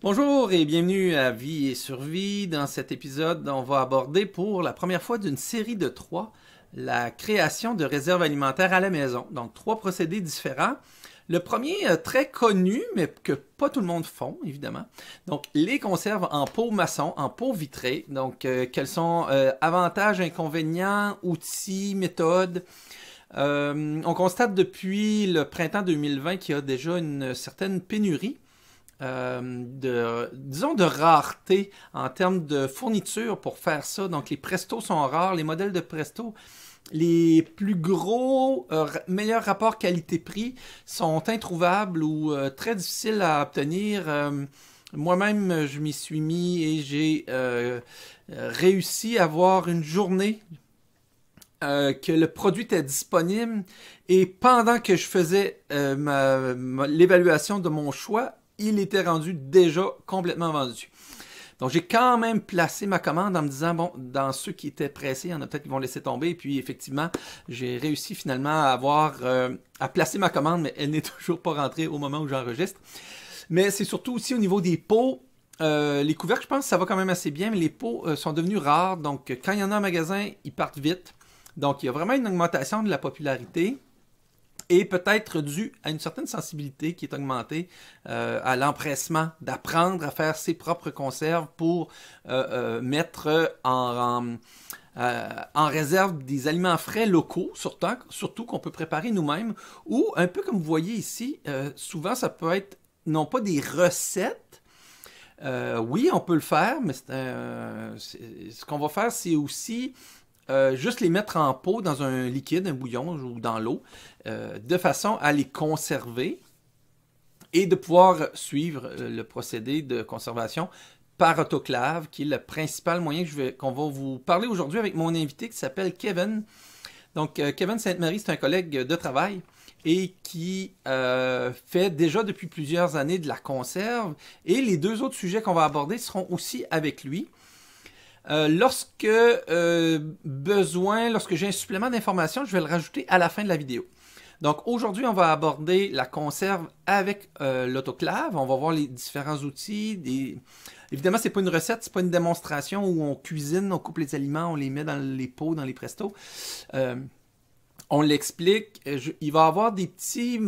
Bonjour et bienvenue à Vie et Survie. Dans cet épisode, on va aborder pour la première fois d'une série de 3 la création de réserves alimentaires à la maison. Donc 3 procédés différents. Le premier, très connu, mais que pas tout le monde font, évidemment. Donc, les conserves en pot maçon, en pot vitré. Donc, quels sont avantages, inconvénients, outils, méthodes. On constate depuis le printemps 2020 qu'il y a déjà une certaine pénurie. Disons de rareté en termes de fourniture pour faire ça. Donc les Presto sont rares, les modèles de Presto, les plus gros, meilleurs rapports qualité-prix sont introuvables ou très difficiles à obtenir. Moi-même, je m'y suis mis et j'ai réussi à avoir une journée que le produit était disponible et pendant que je faisais l'évaluation de mon choix, il était rendu déjà complètement vendu. Donc, j'ai quand même placé ma commande en me disant, bon, dans ceux qui étaient pressés, il y en a peut-être qui vont laisser tomber. Et puis, effectivement, j'ai réussi finalement à placer ma commande, mais elle n'est toujours pas rentrée au moment où j'enregistre. Mais c'est surtout aussi au niveau des pots. Les couvercles, je pense que ça va quand même assez bien, mais les pots sont devenus rares. Donc, quand il y en a en magasin, ils partent vite. Donc, il y a vraiment une augmentation de la popularité. Et peut-être dû à une certaine sensibilité qui est augmentée à l'empressement d'apprendre à faire ses propres conserves pour mettre en réserve des aliments frais locaux, surtout qu'on peut préparer nous-mêmes, ou un peu comme vous voyez ici, souvent ça peut être non pas des recettes. Oui, on peut le faire, mais ce qu'on va faire, c'est aussi juste les mettre en pot dans un liquide, un bouillon ou dans l'eau, de façon à les conserver et de pouvoir suivre le procédé de conservation par autoclave, qui est le principal moyen qu'on va vous parler aujourd'hui avec mon invité qui s'appelle Kevin. Donc, Kevin Sainte-Marie, c'est un collègue de travail et qui fait déjà depuis plusieurs années de la conserve. Et les 2 autres sujets qu'on va aborder seront aussi avec lui. Lorsque j'ai un supplément d'information, je vais le rajouter à la fin de la vidéo. Donc aujourd'hui, on va aborder la conserve avec l'autoclave. On va voir les différents outils. Évidemment, c'est pas une recette, c'est pas une démonstration où on cuisine, on coupe les aliments, on les met dans les pots, dans les Presto. On l'explique. Il va y avoir des petits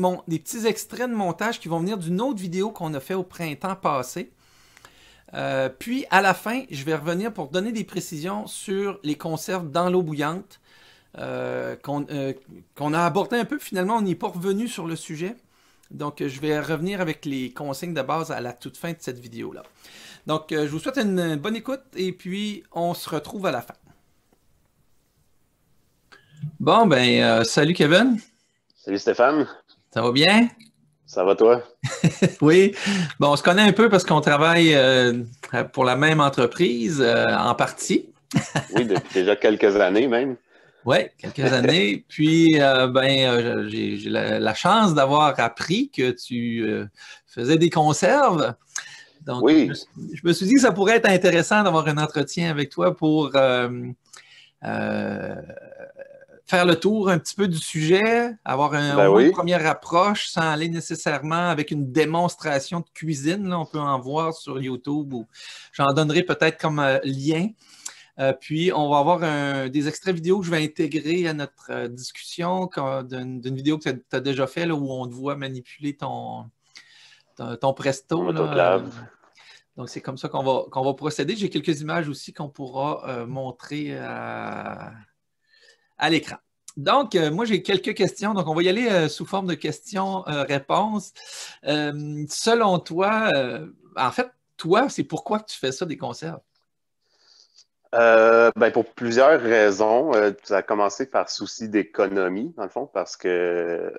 extraits de montage qui vont venir d'une autre vidéo qu'on a fait au printemps passé. Puis à la fin, je vais revenir pour donner des précisions sur les conserves dans l'eau bouillante qu'on a abordé un peu. Finalement, on n'y est pas revenu sur le sujet. Donc, je vais revenir avec les consignes de base à la toute fin de cette vidéo-là. Donc, je vous souhaite une bonne écoute et puis on se retrouve à la fin. Bon, salut Kevin. Salut Stéphane, Ça va bien? ça va toi? Oui. Bon, on se connaît un peu parce qu'on travaille pour la même entreprise en partie. Oui, depuis déjà quelques années même. Oui, quelques années. Puis, j'ai la chance d'avoir appris que tu faisais des conserves. Donc, Oui, je me suis dit que ça pourrait être intéressant d'avoir un entretien avec toi pour faire le tour un petit peu du sujet, avoir au ben moins une oui. première approche sans aller nécessairement avec une démonstration de cuisine. Là, on peut en voir sur YouTube ou j'en donnerai peut-être comme lien. Puis, on va avoir des extraits vidéo que je vais intégrer à notre discussion d'une vidéo que tu as déjà fait là, où on te voit manipuler ton Presto. Mon Là. autoclave. Donc, c'est comme ça qu'on va procéder. J'ai quelques images aussi qu'on pourra montrer à l'écran. Donc, moi, j'ai quelques questions. Donc, on va y aller sous forme de questions-réponses. Selon toi, en fait, toi, c'est pourquoi que tu fais ça des conserves? Pour plusieurs raisons. Ça a commencé par souci d'économie, dans le fond, parce que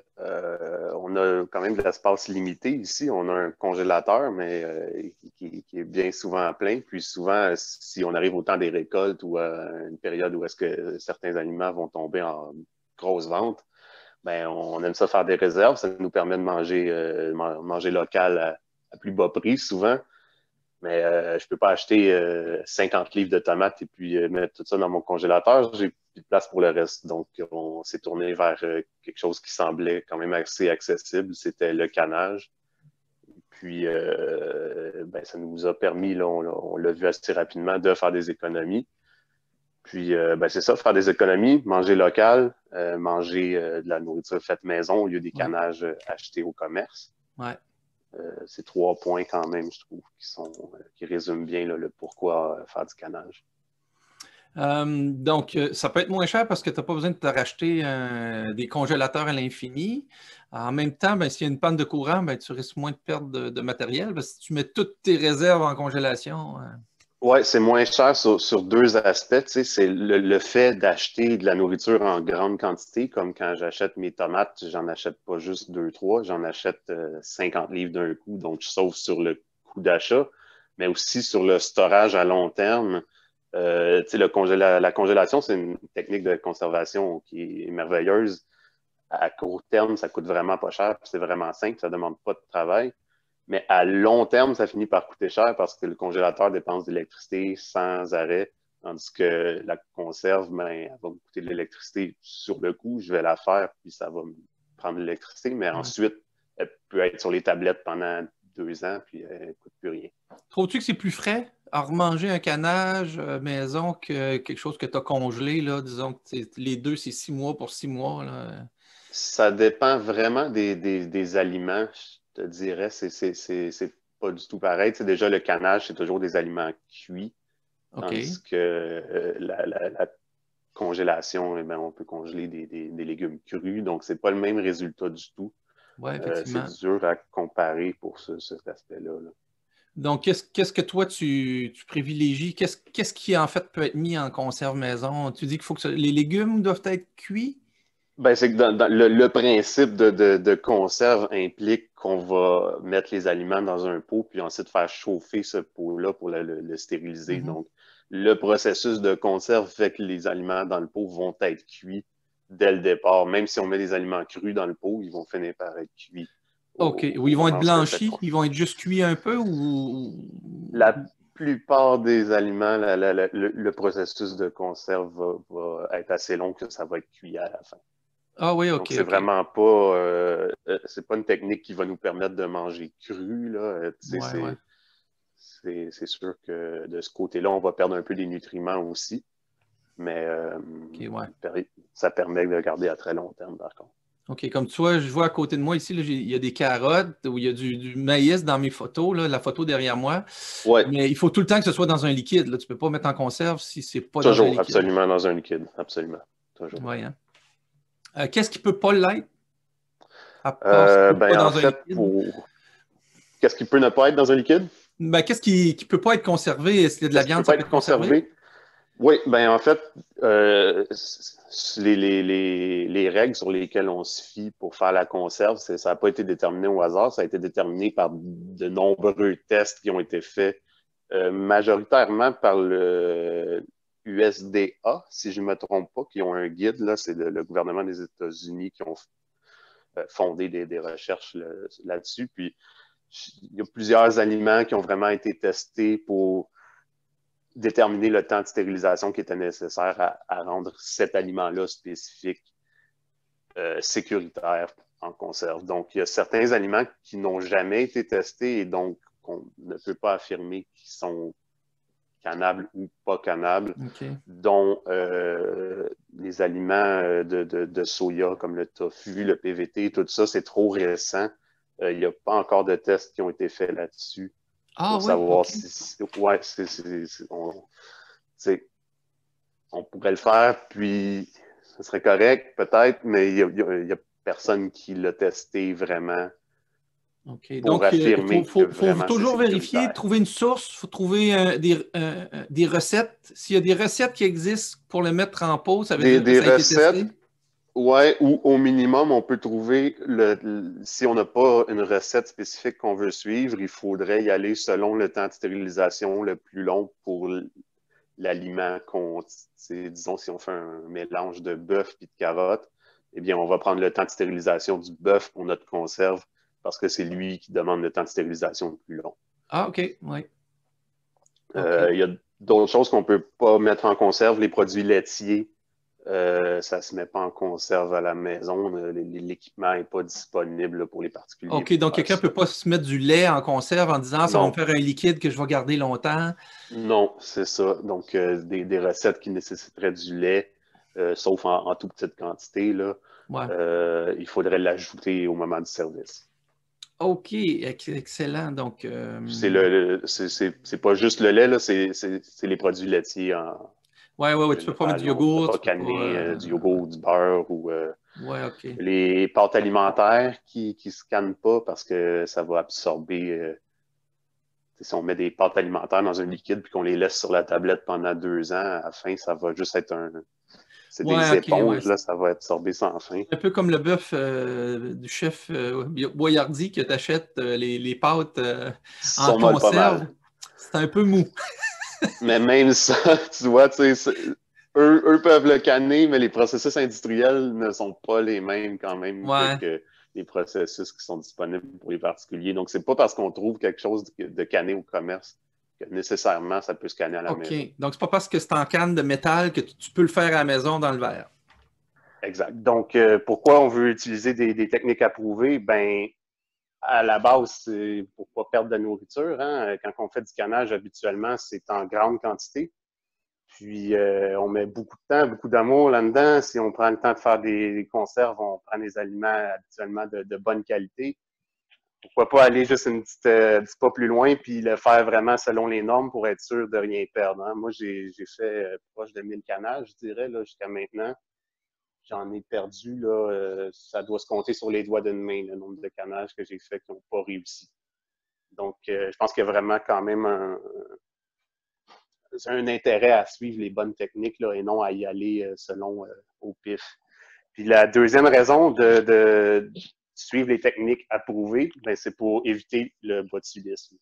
on a quand même de l'espace limité ici. On a un congélateur, mais qui est bien souvent plein. Puis souvent, si on arrive au temps des récoltes ou à une période où est-ce que certains aliments vont tomber en grosse vente, ben on aime ça faire des réserves. Ça nous permet de manger local à plus bas prix souvent. Mais je peux pas acheter 50 livres de tomates et puis mettre tout ça dans mon congélateur. J'ai plus de place pour le reste. Donc, on s'est tourné vers quelque chose qui semblait quand même assez accessible. C'était le canage. Puis, ça nous a permis, là, on l'a vu assez rapidement, de faire des économies. Puis, c'est ça, faire des économies, manger local, manger de la nourriture faite maison au lieu des Ouais. canages achetés au commerce. Ouais. C'est 3 points quand même, je trouve, qui résument bien là, le pourquoi faire du canage. Donc, ça peut être moins cher parce que tu n'as pas besoin de te racheter des congélateurs à l'infini. En même temps, s'il y a une panne de courant, tu risques moins de perdre de matériel. Parce que si tu mets toutes tes réserves en congélation. Oui, c'est moins cher sur deux aspects. Tu sais, c'est le fait d'acheter de la nourriture en grande quantité, comme quand j'achète mes tomates, j'en achète pas juste 2, 3, j'en achète 50 livres d'un coup, donc je sauve sur le coût d'achat, mais aussi sur le storage à long terme. Tu sais, la congélation, c'est une technique de conservation qui est merveilleuse. À court terme, ça coûte vraiment pas cher, puis c'est vraiment simple, ça demande pas de travail. Mais à long terme, ça finit par coûter cher parce que le congélateur dépense de l'électricité sans arrêt, tandis que la conserve, elle va me coûter de l'électricité sur le coup. Je vais la faire, puis ça va me prendre de l'électricité, mais ensuite, elle peut être sur les tablettes pendant 2 ans, puis elle ne coûte plus rien. Trouves-tu que c'est plus frais à remanger un canage maison que quelque chose que tu as congelé, là? Disons que les deux, c'est 6 mois pour 6 mois, là. Ça dépend vraiment des aliments, je te dirais. C'est pas du tout pareil. Tu sais, déjà, le canage, c'est toujours des aliments cuits, OK. tandis que la congélation, on peut congeler des légumes crus, donc c'est pas le même résultat du tout. Oui, C'est effectivement. dur à comparer pour cet aspect-là. Là. Donc, qu'est-ce que toi, tu privilégies? Qu'est-ce qui, en fait, peut être mis en conserve maison? Tu dis qu'il faut que les légumes doivent être cuits? C'est que dans le principe de conserve implique qu'on va mettre les aliments dans un pot, puis ensuite faire chauffer ce pot-là pour le stériliser. Mhm. Donc, le processus de conserve fait que les aliments dans le pot vont être cuits dès le départ. Même si on met des aliments crus dans le pot, ils vont finir par être cuits OK. Ou au ils vont être commencement de cette blanchis? conserve. Ils vont être juste cuits un peu ou... La plupart des aliments, le processus de conserve va être assez long que ça va être cuit à la fin. Ah oui, Donc, OK, c'est OK. vraiment pas, c'est pas une technique qui va nous permettre de manger cru, là. Ouais, ouais. C'est sûr que de ce côté-là, on va perdre un peu des nutriments aussi, mais OK, ouais. ça permet de le garder à très long terme, par contre. OK, comme tu vois, je vois à côté de moi ici, là, il y a des carottes ou il y a du maïs dans mes photos, là, la photo derrière moi. Ouais, Mais il faut tout le temps que ce soit dans un liquide. Là. Tu ne peux pas mettre en conserve si c'est pas dans un toujours, liquide. absolument dans un liquide, absolument, toujours. Ouais, hein. Qu'est-ce qui peut pas l'être à part si c'est pas En dans un fait, liquide? qu'est-ce qui peut ne pas être dans un liquide? Qu'est-ce qui peut pas être conservé? S'il y a de la Qu'est-ce qui peut viande, ça pas peut être être conservé? conservé? Oui, en fait, les règles sur lesquelles on se fie pour faire la conserve, ça n'a pas été déterminé au hasard, ça a été déterminé par de nombreux tests qui ont été faits majoritairement par le USDA, si je ne me trompe pas, qui ont un guide, là, c'est le gouvernement des États-Unis qui ont fondé des recherches là-dessus. Puis, il y a plusieurs aliments qui ont vraiment été testés pour déterminer le temps de stérilisation qui était nécessaire à rendre cet aliment-là spécifique, sécuritaire en conserve. Donc, il y a certains aliments qui n'ont jamais été testés et donc qu'on ne peut pas affirmer qu'ils sont cannables ou pas cannables, OK. dont les aliments de soya comme le tofu, le PVT, tout ça, c'est trop récent. Il n'y a pas encore de tests qui ont été faits là-dessus Ah pour oui, savoir OK. si ouais, on pourrait le faire, puis ce serait correct, peut-être, mais il y a personne qui l'a testé vraiment OK. pour Donc, il affirmer que faut vraiment c'est toujours vérifier, sécuritaire. trouver une source, il faut trouver des recettes. S'il y a des recettes qui existent pour le mettre en pause, ça veut dire que Des ça a été testé? recettes, ouais, ou au minimum, on peut trouver, si on n'a pas une recette spécifique qu'on veut suivre, il faudrait y aller selon le temps de stérilisation le plus long pour l'aliment disons, si on fait un mélange de bœuf et de carottes, eh bien, on va prendre le temps de stérilisation du bœuf pour notre conserve parce que c'est lui qui demande le temps de stérilisation le plus long. Ah, OK, oui. OK. Il y a d'autres choses qu'on ne peut pas mettre en conserve, les produits laitiers. Ça se met pas en conserve à la maison. L'équipement n'est pas disponible là, pour les particuliers OK, pour donc faire quelqu'un ne ça. peut pas se mettre du lait en conserve en disant ça va me Non, faire un liquide que je vais garder longtemps. non, c'est ça. Donc, des recettes qui nécessiteraient du lait, sauf en toute petite quantité, là, Ouais. il faudrait l'ajouter au moment du service. OK, excellent. Donc, C'est pas juste le lait, là, c'est les produits laitiers en ouais, tu peux pas mettre général. du Là. On ne peut yogourt, pas tu peux pas. canner du yogourt ou du beurre ou Ouais, OK. les pâtes alimentaires qui se cannent pas parce que ça va absorber. Si on met des pâtes alimentaires dans un liquide puis qu'on les laisse sur la tablette pendant 2 ans, à la fin, ça va juste être c'est Ouais, des OK, ouais. éponges, là, ça va absorber sans fin. Un peu comme le bœuf du chef Boyardi que tu achètes les pâtes Ils en sont molles pas conserve. mal. C'est un peu mou. Mais même ça, tu vois, tu sais, eux peuvent le canner, mais les processus industriels ne sont pas les mêmes quand même Ouais, que les processus qui sont disponibles pour les particuliers. Donc, c'est pas parce qu'on trouve quelque chose de canné au commerce que nécessairement ça peut se canner à la OK. maison. Donc, c'est pas parce que c'est en canne de métal que tu peux le faire à la maison dans le verre. Exact. Donc, pourquoi on veut utiliser des techniques approuvées? Ben, à la base, c'est pour pas perdre de nourriture. Hein. Quand on fait du canage, habituellement, c'est en grande quantité. Puis, on met beaucoup de temps, beaucoup d'amour là-dedans. Si on prend le temps de faire des conserves, on prend des aliments habituellement de bonne qualité. Pourquoi pas aller juste une petit pas plus loin puis le faire vraiment selon les normes pour être sûr de rien perdre. Hein. Moi, j'ai fait proche de 1000 canages, je dirais, là, jusqu'à maintenant. J'en ai perdu, là, ça doit se compter sur les doigts d'une main, le nombre de canages que j'ai fait qui n'ont pas réussi. Donc, je pense qu'il y a vraiment quand même un intérêt à suivre les bonnes techniques là, et non à y aller selon au pif. Puis la deuxième raison de suivre les techniques approuvées, ben, c'est pour éviter le botulisme.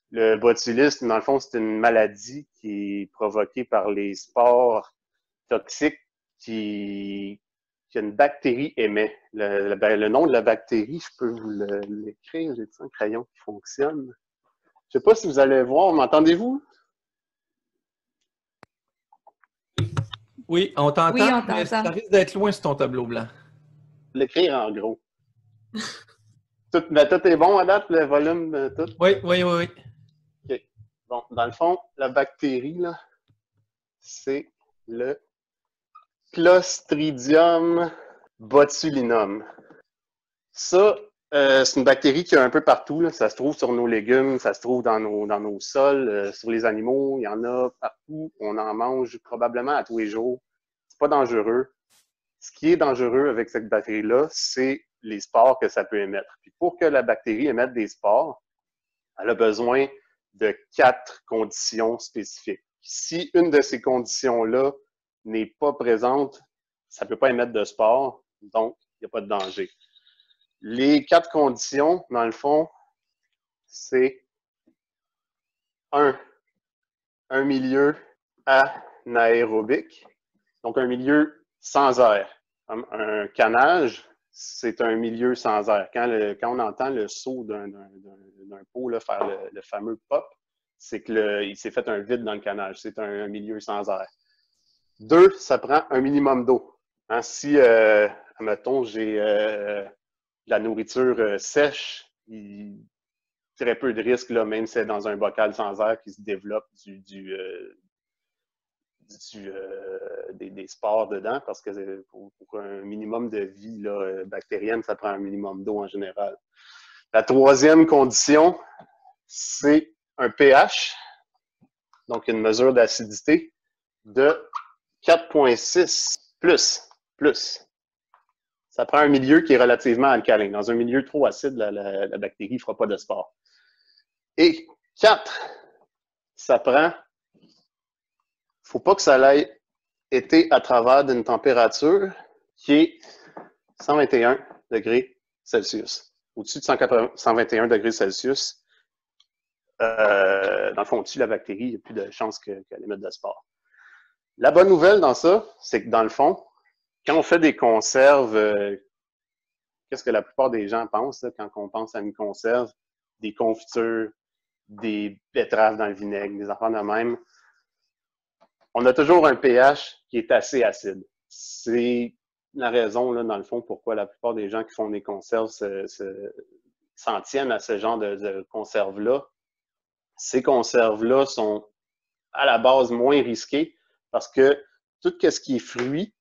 Le botulisme, dans le fond, c'est une maladie qui est provoquée par les spores toxiques qui, qu'une bactérie émet. Le nom de la bactérie, je peux vous l'écrire, j'ai un crayon qui fonctionne. Je ne sais pas si vous allez voir, m'entendez-vous? Oui, on Oui, t'entend, on mais t'entend. ça risque d'être loin sur ton tableau blanc. L'écrire en gros. Tout est bon à date, le volume, tout? Oui. OK. Bon, dans le fond, la bactérie, là, c'est le Clostridium botulinum. Ça, c'est une bactérie qui est un peu partout. Là. Ça se trouve sur nos légumes, ça se trouve dans nos sols, sur les animaux. Il y en a partout. On en mange probablement à tous les jours. C'est pas dangereux. Ce qui est dangereux avec cette bactérie-là, c'est les spores que ça peut émettre. Puis pour que la bactérie émette des spores, elle a besoin de 4 conditions spécifiques. Si une de ces conditions-là n'est pas présente, ça ne peut pas émettre de spores, donc il n'y a pas de danger. Les 4 conditions, dans le fond, c'est un milieu anaérobique, donc un milieu sans air. Un canage, c'est un milieu sans air. Quand on entend le saut d'un pot là, faire le fameux pop, c'est qu'il s'est fait un vide dans le canage. C'est un milieu sans air. 2, ça prend un minimum d'eau. Hein, si, admettons, j'ai de la nourriture sèche, très peu de risques, là, même si c'est dans un bocal sans air, qui se développe des spores dedans, parce que pour un minimum de vie là, bactérienne, ça prend un minimum d'eau en général. La troisième condition, c'est un pH, donc une mesure d'acidité de 4,6 plus. Ça prend un milieu qui est relativement alcalin. Dans un milieu trop acide, la bactérie ne fera pas de spores. Et 4, ça prend, il ne faut pas que ça ait été à travers d'une température qui est 121 degrés Celsius. Au-dessus de 121 degrés Celsius, dans le fond, au-dessus de la bactérie, il n'y a plus de chances qu'elle émette de spores. La bonne nouvelle dans ça, c'est que dans le fond, quand on fait des conserves, qu'est-ce que la plupart des gens pensent là, quand on pense à une conserve? Des confitures, des betteraves dans le vinaigre, des affaires de même. On a toujours un pH qui est assez acide. c'est la raison, là, dans le fond, pourquoi la plupart des gens qui font des conserves s'en tiennent à ce genre de conserves-là. Ces conserves-là sont à la base moins risquées parce que tout ce qui est fruit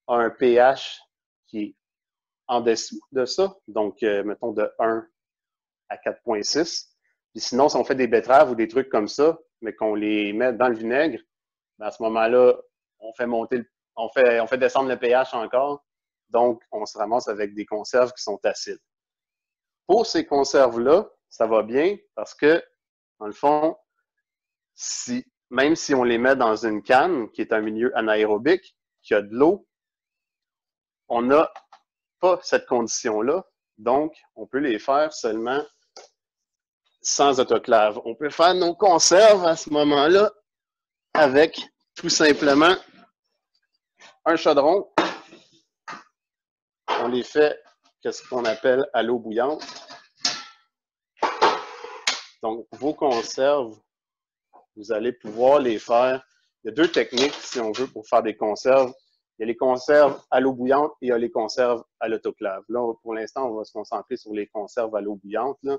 a un pH qui est en dessous de ça, donc mettons de 1 à 4,6. Puis sinon, si on fait des betteraves ou des trucs comme ça, mais qu'on les met dans le vinaigre, ben à ce moment-là, on fait monter, on fait descendre le pH encore. Donc, on se ramasse avec des conserves qui sont acides. Pour ces conserves-là, ça va bien parce que, dans le fond, même si on les met dans une canne qui est un milieu anaérobique, qui a de l'eau, on n'a pas cette condition-là. Donc, on peut les faire seulement sans autoclave. On peut faire nos conserves à ce moment-là avec tout simplement un chaudron. On les fait qu'est-ce qu'on appelle à l'eau bouillante. Donc, vos conserves, vous allez pouvoir les faire. Il y a deux techniques, si on veut, pour faire des conserves. Il y a les conserves à l'eau bouillante et il y a les conserves à l'autoclave. Là, pour l'instant, on va se concentrer sur les conserves à l'eau bouillante. Là.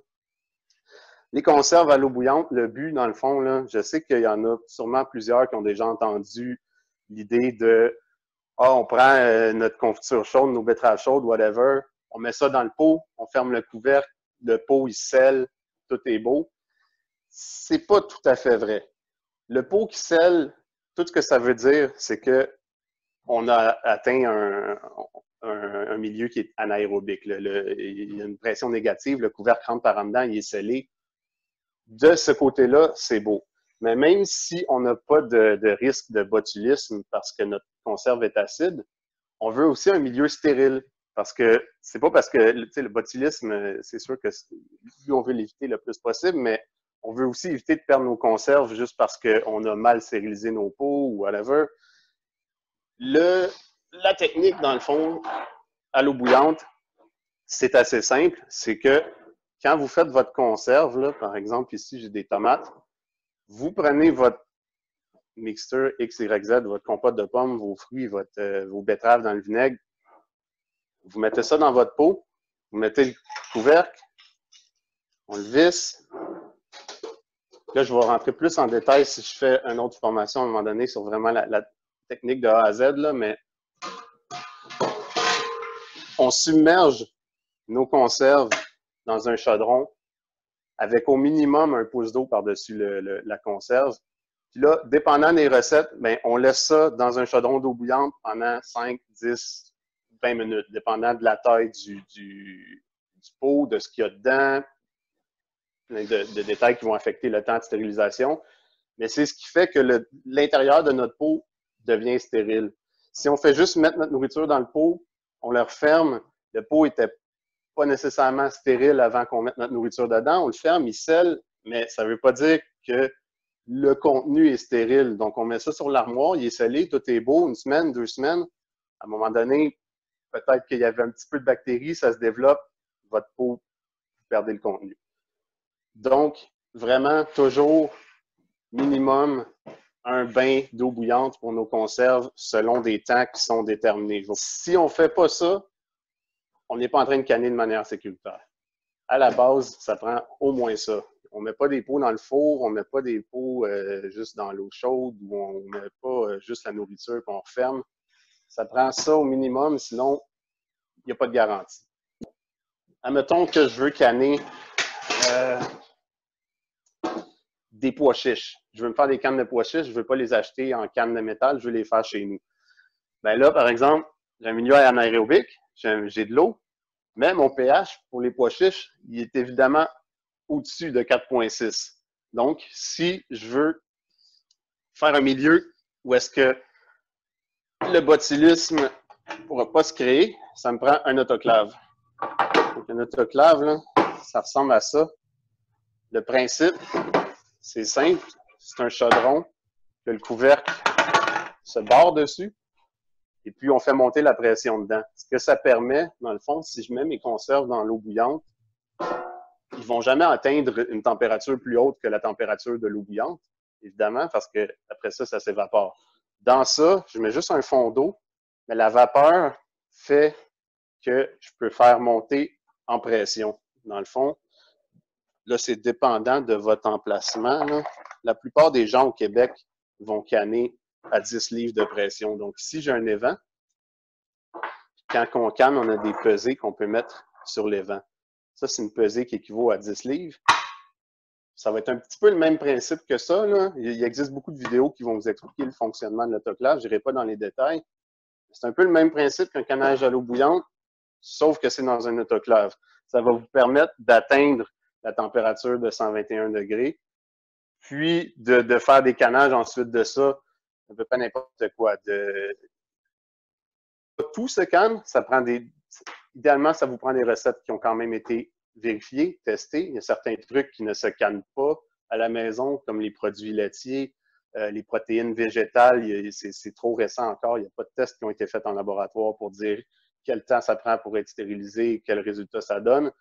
Les conserves à l'eau bouillante, le but, dans le fond, là, je sais qu'il y en a sûrement plusieurs qui ont déjà entendu l'idée de on prend notre confiture chaude, nos betteraves chaudes, whatever, on met ça dans le pot, on ferme le couvercle, le pot, il scelle, tout est beau. C'est pas tout à fait vrai. Le pot qui scelle, tout ce que ça veut dire, c'est que on a atteint un milieu qui est anaérobique. Il y a une pression négative, le couvercle rentre par en dedans, il est scellé. De ce côté-là, c'est beau. Mais même si on n'a pas de risque de botulisme parce que notre conserve est acide, on veut aussi un milieu stérile. Parce que c'est pas parce que le botulisme, c'est sûr que on veut l'éviter le plus possible, mais on veut aussi éviter de perdre nos conserves juste parce qu'on a mal stérilisé nos pots ou whatever. La technique, dans le fond, à l'eau bouillante, c'est assez simple. C'est que quand vous faites votre conserve, là, par exemple, ici, j'ai des tomates, vous prenez votre mixture XYZ, votre compote de pommes, vos fruits, vos betteraves dans le vinaigre, vous mettez ça dans votre pot, vous mettez le couvercle, on le visse. Là, je vais rentrer plus en détail si je fais une autre formation à un moment donné sur vraiment la technique de A à Z, là, mais on submerge nos conserves dans un chaudron avec au minimum un pouce d'eau par-dessus la conserve. Puis là, dépendant des recettes, ben, on laisse ça dans un chaudron d'eau bouillante pendant 5, 10, 20 minutes, dépendant de la taille du pot, de ce qu'il y a dedans, plein de détails qui vont affecter le temps de stérilisation. Mais c'est ce qui fait que l'intérieur de notre pot devient stérile. Si on fait juste mettre notre nourriture dans le pot, on le referme, le pot n'était pas nécessairement stérile avant qu'on mette notre nourriture dedans, on le ferme, il scelle, mais ça ne veut pas dire que le contenu est stérile. Donc, on met ça sur l'armoire, il est scellé, tout est beau, une semaine, 2 semaines. À un moment donné, peut-être qu'il y avait un petit peu de bactéries, ça se développe, votre pot, vous perdez le contenu. Donc, vraiment, toujours minimum un bain d'eau bouillante pour nos conserves selon des temps qui sont déterminés. Si on ne fait pas ça, on n'est pas en train de canner de manière sécuritaire. À la base, ça prend au moins ça. On ne met pas des pots dans le four, on ne met pas des pots juste dans l'eau chaude ou on ne met pas juste la nourriture qu'on referme. Ça prend ça au minimum, sinon, il n'y a pas de garantie. Admettons que je veux canner des pois chiches. Je veux me faire des cannes de pois chiches, je ne veux pas les acheter en canne de métal, je veux les faire chez nous. Bien là, par exemple, j'ai un milieu anaérobique, j'ai de l'eau, mais mon pH pour les pois chiches, il est évidemment au-dessus de 4,6. Donc, si je veux faire un milieu où est-ce que le botulisme ne pourra pas se créer, ça me prend un autoclave. Donc, un autoclave, là, ça ressemble à ça. Le principe, c'est simple. C'est un chaudron que le couvercle se barre dessus et puis on fait monter la pression dedans. Ce que ça permet, dans le fond, si je mets mes conserves dans l'eau bouillante, ils ne vont jamais atteindre une température plus haute que la température de l'eau bouillante, évidemment, parce que après ça, ça s'évapore. Dans ça, je mets juste un fond d'eau Mais la vapeur fait que je peux faire monter en pression. Dans le fond, là, c'est dépendant de votre emplacement. Là. La plupart des gens au Québec vont canner à 10 livres de pression. Donc, ici, j'ai un évent. Quand on canne, on a des pesées qu'on peut mettre sur l'évent. Ça, c'est une pesée qui équivaut à 10 livres. Ça va être un petit peu le même principe que ça. Là. Il existe beaucoup de vidéos qui vont vous expliquer le fonctionnement de l'autoclave. Je n'irai pas dans les détails. C'est un peu le même principe qu'un canage à l'eau bouillante, sauf que c'est dans un autoclave. Ça va vous permettre d'atteindre la température de 121 degrés, puis de faire des canages ensuite de ça, un peu pas n'importe quoi. Tout se canne, ça prend idéalement, ça vous prend des recettes qui ont quand même été vérifiées, testées. Il y a certains trucs qui ne se cannent pas à la maison, comme les produits laitiers, les protéines végétales. C'est trop récent encore. Il n'y a pas de tests qui ont été faits en laboratoire pour dire quel temps ça prend pour être stérilisé et quel résultat ça donne.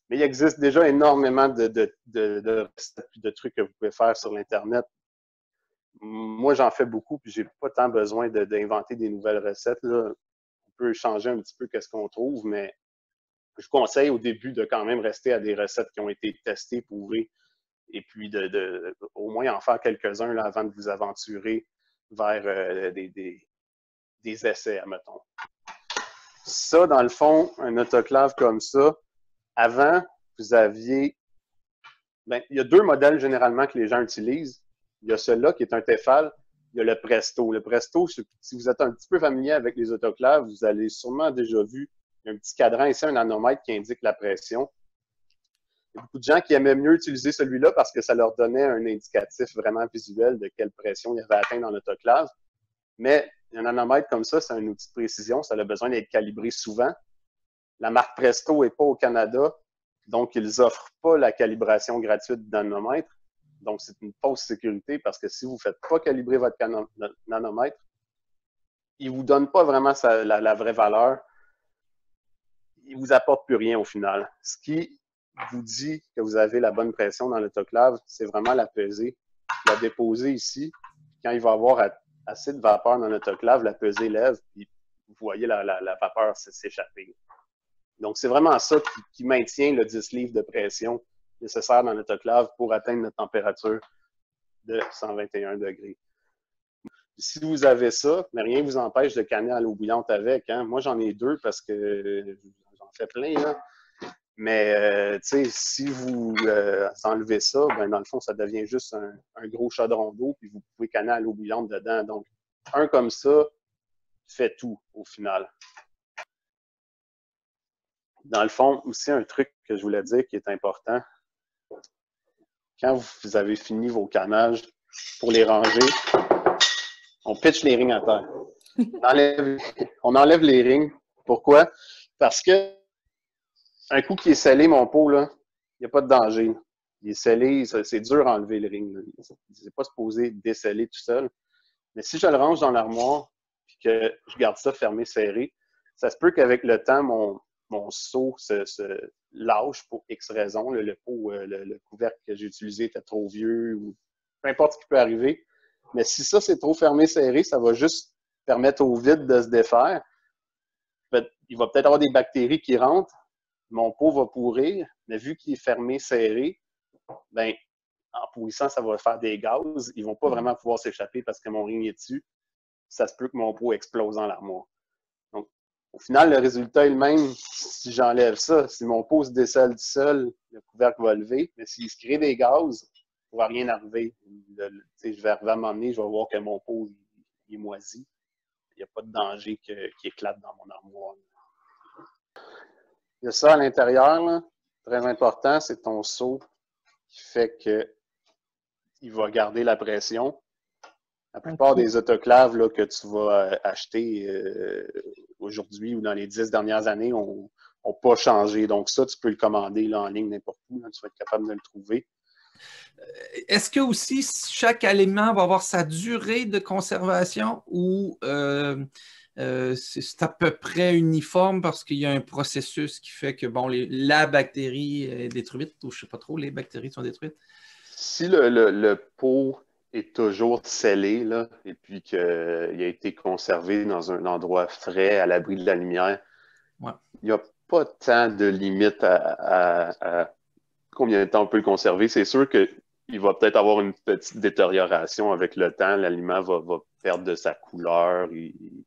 Mais il existe déjà énormément de recettes et de trucs que vous pouvez faire sur l'Internet. Moi, j'en fais beaucoup, puis j'ai pas tant besoin d'inventer des nouvelles recettes. Là. On peut changer un petit peu qu'est-ce qu'on trouve, mais je conseille au début de quand même rester à des recettes qui ont été testées, prouvées, et puis au moins en faire quelques-uns là, avant de vous aventurer vers des essais, admettons. Ça, dans le fond, un autoclave comme ça, avant, vous aviez... Ben, il y a deux modèles généralement que les gens utilisent. Il y a celui-là qui est un Tefal, il y a le Presto. Le Presto, si vous êtes un petit peu familier avec les autoclaves, vous avez sûrement déjà vu un petit cadran ici, un nanomètre qui indique la pression. Il y a beaucoup de gens qui aimaient mieux utiliser celui-là parce que ça leur donnait un indicatif vraiment visuel de quelle pression il y avait atteint dans l'autoclave. Mais un nanomètre comme ça, c'est un outil de précision, ça a besoin d'être calibré souvent. La marque Presto n'est pas au Canada, donc ils n'offrent pas la calibration gratuite du nanomètre. Donc, c'est une fausse sécurité parce que si vous ne faites pas calibrer votre nanomètre, il ne vous donne pas vraiment la vraie valeur. Il ne vous apporte plus rien au final. Ce qui vous dit que vous avez la bonne pression dans l'autoclave, c'est vraiment la peser, la déposer ici. Quand il va y avoir assez de vapeur dans l'autoclave, la pesée lève, puis vous voyez la vapeur s'échapper. Donc, c'est vraiment ça qui maintient le 10 livres de pression nécessaire dans l'autoclave pour atteindre la température de 121 degrés. Si vous avez ça, mais rien ne vous empêche de canner à l'eau bouillante avec. Hein. Moi, j'en ai deux parce que j'en fais plein. Là. Mais, tu sais, si vous enlevez ça, ben, dans le fond, ça devient juste un gros chaudron d'eau, puis vous pouvez canner à l'eau bouillante dedans. Donc, un comme ça fait tout au final. Dans le fond, aussi, un truc que je voulais dire qui est important, quand vous avez fini vos cannages, pour les ranger, on pitch les rings à terre. On enlève les rings. Pourquoi? Parce que un coup qui est scellé, mon pot, là, il n'y a pas de danger. Il est scellé, c'est dur à enlever le ring. Il n'est pas supposé déceller tout seul. Mais si je le range dans l'armoire et que je garde ça fermé, serré, ça se peut qu'avec le temps, mon seau se lâche pour X raison. Le pot, le couvercle que j'ai utilisé était trop vieux ou peu importe ce qui peut arriver. Mais si ça, c'est trop fermé, serré, ça va juste permettre au vide de se défaire. Il va peut-être avoir des bactéries qui rentrent. Mon pot va pourrir, mais vu qu'il est fermé, serré, ben, en pourrissant, ça va faire des gaz. Ils ne vont pas vraiment pouvoir s'échapper parce que mon ring est dessus. Ça se peut que mon pot explose dans l'armoire. Donc, au final, le résultat est le même si j'enlève ça. Si mon pot se décèle tout seul, le couvercle va lever. Mais s'il se crée des gaz, il ne pourra rien arriver. Je vais arriver à un moment donné, je vais voir que mon pot il est moisi. Il n'y a pas de danger qui éclate dans mon armoire. Il y a ça à l'intérieur, là, très important, c'est ton seau qui fait qu'il va garder la pression. La plupart des autoclaves là, que tu vas acheter aujourd'hui ou dans les 10 dernières années n'ont pas changé. Donc ça, tu peux le commander là, en ligne n'importe où. Là, tu vas être capable de le trouver. Est-ce que aussi chaque aliment va avoir sa durée de conservation ou c'est à peu près uniforme parce qu'il y a un processus qui fait que bon, la bactérie est détruite ou je ne sais pas trop, les bactéries sont détruites? Si le pot est toujours scellé, là, et puis qu'il a été conservé dans un endroit frais, à l'abri de la lumière, Ouais. il n'y a pas tant de limite à combien de temps on peut le conserver. C'est sûr qu'il va peut-être avoir une petite détérioration avec le temps. L'aliment va perdre de sa couleur. Il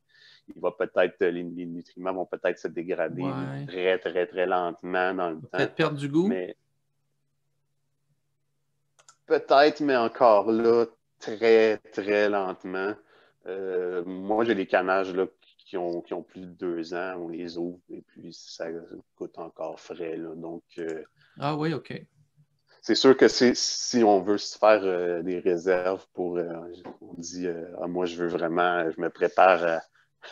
va peut-être, les nutriments vont peut-être se dégrader Ouais. très, très, très lentement dans le temps. Peut-être perdre du goût. Mais peut-être, mais encore là, très, très lentement. Moi, j'ai des canages là, qui ont plus de 2 ans. On les ouvre et puis ça coûte encore frais. Là. Donc, Ah oui, OK. c'est sûr que si on veut se faire des réserves pour, on dit, moi, je me prépare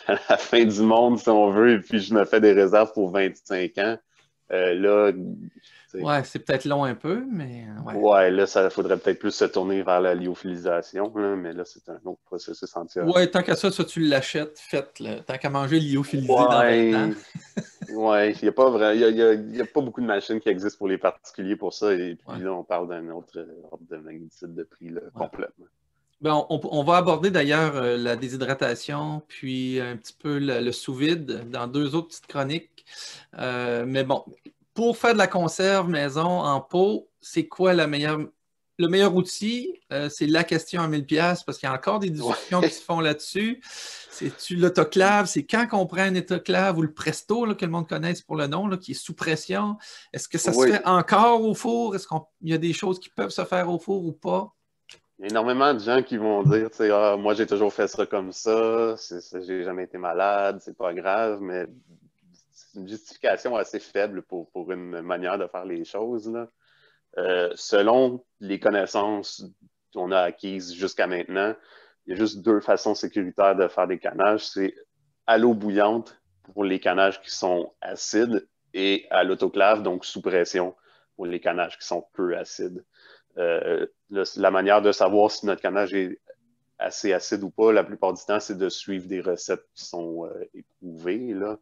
à la fin du monde, si on veut, et puis je me fais des réserves pour 25 ans. Là, Ouais, c'est peut-être long un peu, mais ouais. ouais, là, ça faudrait peut-être plus se tourner vers la lyophilisation, là, mais là, c'est un autre processus entièrement. Ouais, tant qu'à ça, tu l'achètes, faites-le. Tant qu'à manger lyophilisé dans 20 ans. Ouais, ouais, il n'y a pas vrai, il y a pas beaucoup de machines qui existent pour les particuliers pour ça, et puis Ouais, là, on parle d'un autre ordre de magnitude de prix, là, ouais. complètement. Ben, on va aborder d'ailleurs la déshydratation, puis un petit peu le sous-vide dans deux autres petites chroniques. Mais bon, pour faire de la conserve maison en pot, c'est quoi le meilleur outil? C'est la question à 1000$ parce qu'il y a encore des discussions qui se Ouais, font là-dessus. C'est-tu l'autoclave? C'est quand qu'on prend un autoclave ou le Presto, là, que le monde connaisse pour le nom, là, qui est sous pression? Est-ce que ça se oui. fait encore au four? Est-ce qu'il y a des choses qui peuvent se faire au four ou pas? Il y a énormément de gens qui vont dire, tu sais, ah, moi, j'ai toujours fait ça comme ça, j'ai jamais été malade, c'est pas grave, mais c'est une justification assez faible pour une manière de faire les choses, là. Selon les connaissances qu'on a acquises jusqu'à maintenant, il y a juste deux façons sécuritaires de faire des canages. C'est à l'eau bouillante pour les canages qui sont acides et à l'autoclave, donc sous pression pour les canages qui sont peu acides. La manière de savoir si notre canage est assez acide ou pas, la plupart du temps, c'est de suivre des recettes qui sont éprouvées, là.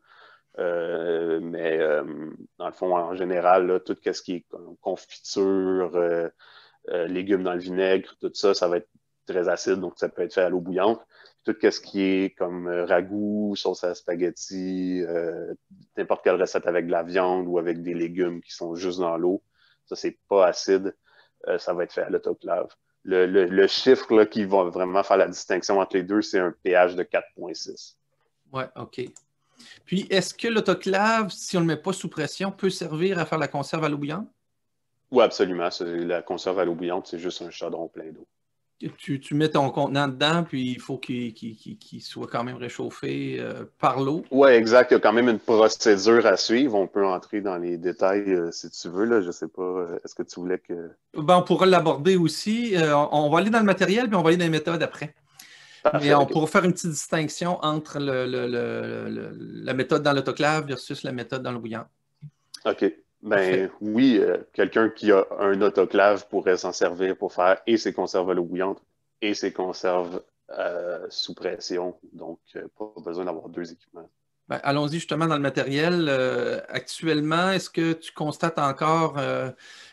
Mais dans le fond, en général, là, tout ce qui est confiture, légumes dans le vinaigre, tout ça, ça va être très acide, donc ça peut être fait à l'eau bouillante. Tout ce qui est comme ragoût, sauce à spaghetti, n'importe quelle recette avec de la viande ou avec des légumes qui sont juste dans l'eau, ça, c'est pas acide, ça va être fait à l'autoclave. Le chiffre là, qui va vraiment faire la distinction entre les deux, c'est un pH de 4,6. Ouais, OK. Puis, est-ce que l'autoclave, si on ne le met pas sous pression, peut servir à faire la conserve à l'eau bouillante? Oui, absolument. La conserve à l'eau bouillante, c'est juste un chaudron plein d'eau. Tu mets ton contenant dedans, puis il faut qu'il soit quand même réchauffé par l'eau. Oui, exact. Il y a quand même une procédure à suivre. On peut entrer dans les détails si tu veux. Là. Je sais pas. Est-ce que tu voulais que. Ben, on pourra l'aborder aussi. On va aller dans le matériel, puis on va aller dans les méthodes après. Mais Parfait, on OK. pourra faire une petite distinction entre la méthode dans l'autoclave versus la méthode dans le bouillant. OK. Parfait. Ben oui, quelqu'un qui a un autoclave pourrait s'en servir pour faire et ses conserves à l'eau bouillante et ses conserves sous pression. Donc, pas besoin d'avoir deux équipements. Ben, allons-y justement dans le matériel. Actuellement, est-ce que tu constates encore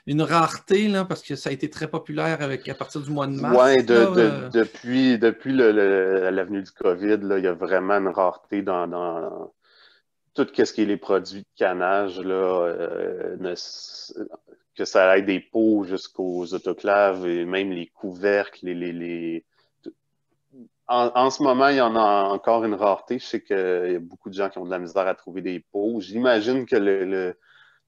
une rareté, là, parce que ça a été très populaire à partir du mois de mars, Ouais, là, depuis l'avenue du COVID, là, il y a vraiment une rareté dans tout ce qui est les produits de canage, là, que ça aille des pots jusqu'aux autoclaves et même les couvercles, en ce moment, il y en a encore une rareté. Je sais qu'il y a beaucoup de gens qui ont de la misère à trouver des pots. J'imagine que le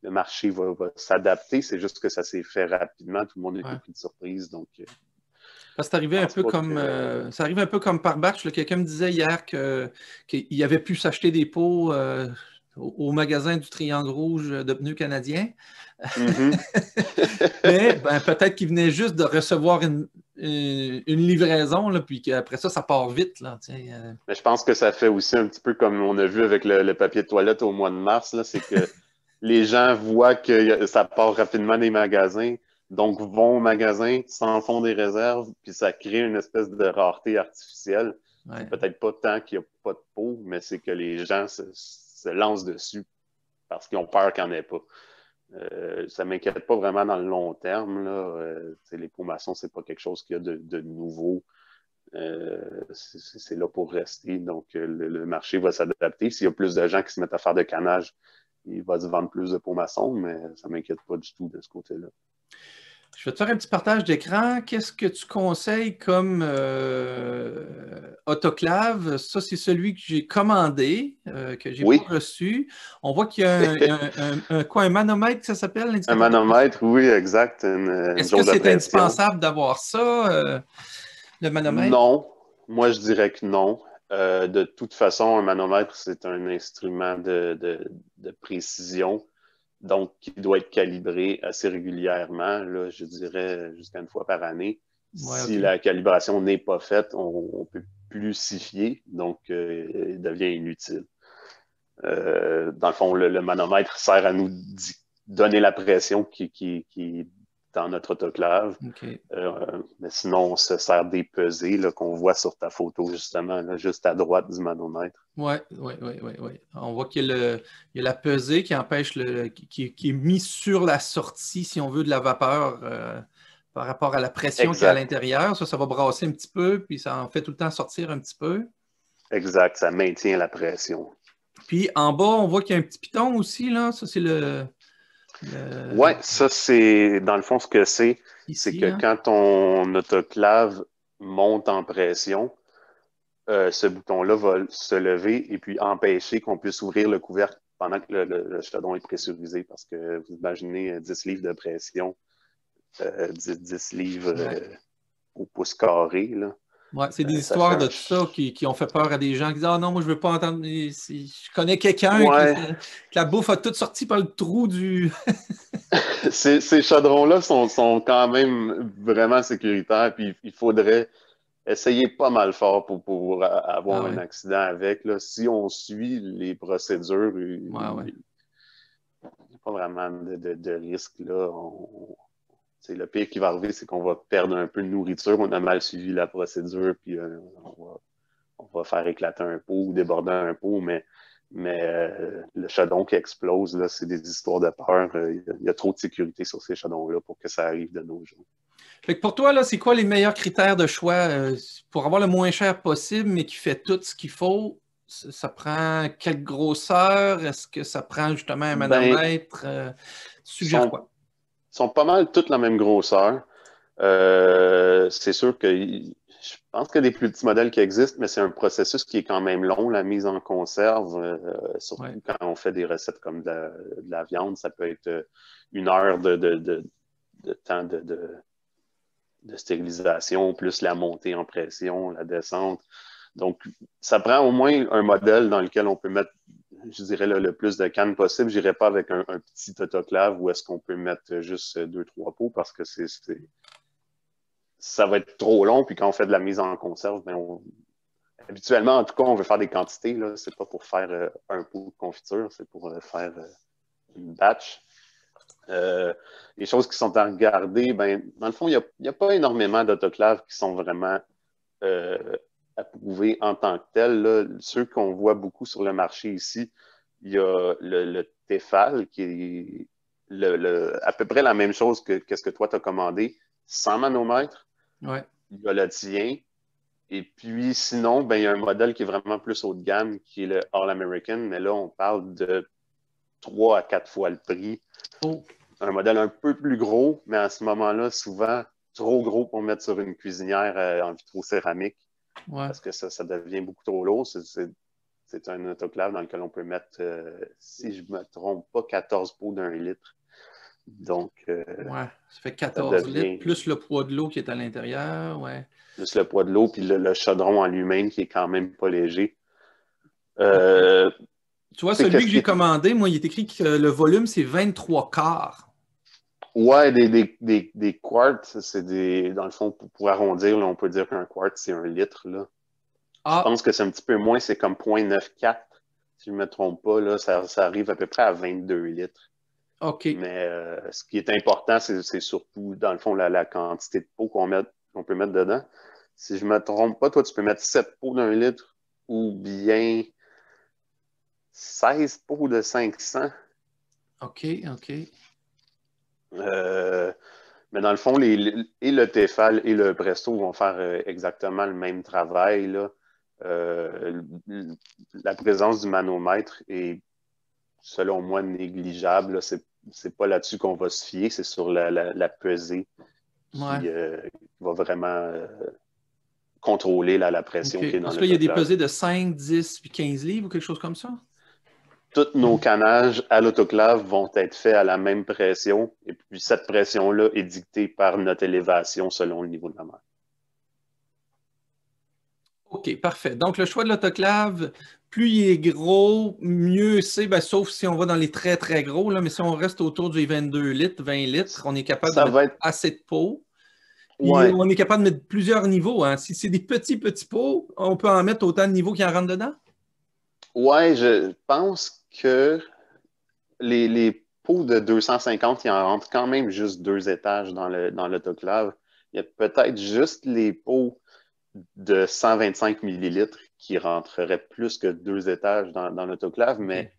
marché va s'adapter. C'est juste que ça s'est fait rapidement. Tout le monde a été ouais. pris de surprise. Donc, je Parce que c'est arrivé un pense peu pas comme que. ça arrive un peu comme par batch. Là. Quelqu'un me disait hier qu'il avait pu s'acheter des pots au magasin du Triangle Rouge de pneus canadiens. Mhm. Mais ben, peut-être qu'il venait juste de recevoir une livraison, là, puis qu'après ça, ça part vite. Là, Mais je pense que ça fait aussi un petit peu comme on a vu avec le papier de toilette au mois de mars, là, c'est que les gens voient que ça part rapidement des magasins, donc vont au magasin, s'en font des réserves, puis ça crée une espèce de rareté artificielle. C'est ouais. peut-être pas tant qu'il n'y a pas de pot, mais c'est que les gens se lancent dessus parce qu'ils ont peur qu'il n'y en ait pas. Ça ne m'inquiète pas vraiment dans le long terme. Là. Les pots maçons, ce n'est pas quelque chose qu'il y a de nouveau. C'est là pour rester. Donc, le marché va s'adapter. S'il y a plus de gens qui se mettent à faire de canage, il va se vendre plus de pots maçons, mais ça ne m'inquiète pas du tout de ce côté-là. Je vais te faire un petit partage d'écran. Qu'est-ce que tu conseilles comme autoclave? Ça, c'est celui que j'ai commandé, que j'ai Oui. pas reçu. On voit qu'il y a un manomètre, ça s'appelle, Un l'indicateur de pression. manomètre, oui, exact. Une Est-ce que jauge de c'est pression. indispensable d'avoir ça, le manomètre? Non. Moi, je dirais que non. De toute façon, un manomètre, c'est un instrument de précision, donc qui doit être calibré assez régulièrement, là, je dirais jusqu'à une fois par année. Ouais, Si OK. la calibration n'est pas faite, on ne peut plus s'y fier, donc il devient inutile. Dans le fond, le manomètre sert à nous donner la pression qui est dans notre autoclave. OK. Mais sinon, on se sert des pesées qu'on voit sur ta photo, justement, là, juste à droite du manomètre. Oui. On voit qu'il y a, il y a la pesée qui empêche qui est mis sur la sortie, si on veut, de la vapeur par rapport à la pression qu'il y a à Exact. l'intérieur. Ça va brasser un petit peu, puis ça en fait tout le temps sortir un petit peu. Exact. Ça maintient la pression. Puis en bas, on voit qu'il y a un petit piton aussi, là. Ça, c'est Oui, le- ça, c'est dans le fond ce que c'est ici, que là. quand ton autoclave monte en pression, ce bouton-là va se lever et puis empêcher qu'on puisse ouvrir le couvercle pendant que le chaudron est pressurisé. Parce que vous imaginez 10 livres de pression, 10 livres Ouais. au pouce carré, là. Ouais, c'est des Ça fait histoires de un... tout ça qui ont fait peur à des gens qui disent ah non, moi je veux pas entendre. Je connais quelqu'un Ouais, que la bouffe a toute sorti par le trou du. ces chaudrons-là sont quand même vraiment sécuritaires, puis il faudrait essayer pas mal fort pour avoir Ah un ouais. accident avec. Là. Si on suit les procédures, Ouais. il n'y a pas vraiment de risque. Là. Le pire qui va arriver, c'est qu'on va perdre un peu de nourriture. On a mal suivi la procédure, puis on va faire éclater un pot ou déborder un pot, mais le chaudron qui explose, là, c'est des histoires de peur. Il y a trop de sécurité sur ces chaudrons-là pour que ça arrive de nos jours. Fait que pour toi, là, c'est quoi les meilleurs critères de choix pour avoir le moins cher possible, mais qui fait tout ce qu'il faut? Ça prend quelle grosseur? Est-ce que ça prend justement un Ben, manomètre? Tu suggères sont, quoi? sont pas mal toutes la même grosseur. C'est sûr que je pense qu'il y a des plus petits modèles qui existent, mais c'est un processus qui est quand même long, la mise en conserve, Ouais. surtout quand on fait des recettes comme de la viande, ça peut être 1 heure de temps de stérilisation, plus la montée en pression, la descente. Donc, ça prend au moins un modèle dans lequel on peut mettre, je dirais, le plus de cannes possible. Je n'irai pas avec un petit autoclave où est-ce qu'on peut mettre juste 2-3 pots parce que ça va être trop long. Puis quand on fait de la mise en conserve, habituellement, en tout cas, on veut faire des quantités. Ce n'est pas pour faire un pot de confiture, c'est pour faire une batch. Les choses qui sont à regarder, dans le fond, il n'y a pas énormément d'autoclaves qui sont vraiment approuvés en tant que tels. Là. Ceux qu'on voit beaucoup sur le marché ici, il y a le Tefal qui est à peu près la même chose que ce que toi tu as commandé, sans manomètre. Ouais. Il y a le tien. Et puis sinon, il y a un modèle qui est vraiment plus haut de gamme, qui est le All-American, mais là, on parle de 3 à 4 fois le prix. Oh. Un modèle un peu plus gros, mais à ce moment-là, souvent trop gros pour mettre sur une cuisinière en vitrocéramique Ouais. parce que ça devient beaucoup trop lourd. C'est un autoclave dans lequel on peut mettre, si je ne me trompe pas, 14 pots d'1 litre. Donc, Ouais. Ça fait ça 14 litres, devient plus le poids de l'eau qui est à l'intérieur. Ouais. plus le poids de l'eau, puis le chaudron en lui-même qui est quand même pas léger. OK. Euh, Tu vois, c'est celui qu'est-ce que qui j'ai est commandé, moi, il est écrit que le volume, c'est 23 quarts. Ouais, des quarts, dans le fond, pour arrondir, là, on peut dire qu'un quart, c'est 1 litre, là. Je Ah, pense que c'est un petit peu moins, c'est comme 0,94. Si je ne me trompe pas, là, ça arrive à peu près à 22 litres. OK. Mais ce qui est important, c'est surtout, dans le fond, la quantité de peau qu'on peut mettre dedans. Si je ne me trompe pas, toi, tu peux mettre 7 pots d'1 litre ou bien 16 pots de 500. OK. Euh, mais dans le fond, et le Tefal et le Presto vont faire exactement le même travail, là. Euh, la présence du manomètre est, selon moi, négligeable, là. C'est pas là-dessus qu'on va se fier, c'est sur la pesée Ouais. qui va vraiment contrôler la pression OK. qui est dans Parce que là, il y a des l'autoclave. pesées de 5, 10 puis 15 livres ou quelque chose comme ça? Tous nos canages à l'autoclave vont être faits à la même pression, et puis cette pression-là est dictée par notre élévation selon le niveau de la mer. OK, parfait. Donc, le choix de l'autoclave, plus il est gros, mieux c'est, ben, sauf si on va dans les très, très gros, là, mais si on reste autour du 22 litres, 20 litres, on est capable de Ça mettre va être, assez de pots. Puis, ouais, on est capable de mettre plusieurs niveaux, hein. Si c'est des petits, petits pots, on peut en mettre autant de niveaux qu'il en rentre dedans? ouais, je pense que les pots de 250, il en rentre quand même juste 2 étages dans l'autoclave. Il y a peut-être juste les pots de 125 millilitres qui rentreraient plus que 2 étages dans l'autoclave, OK. mais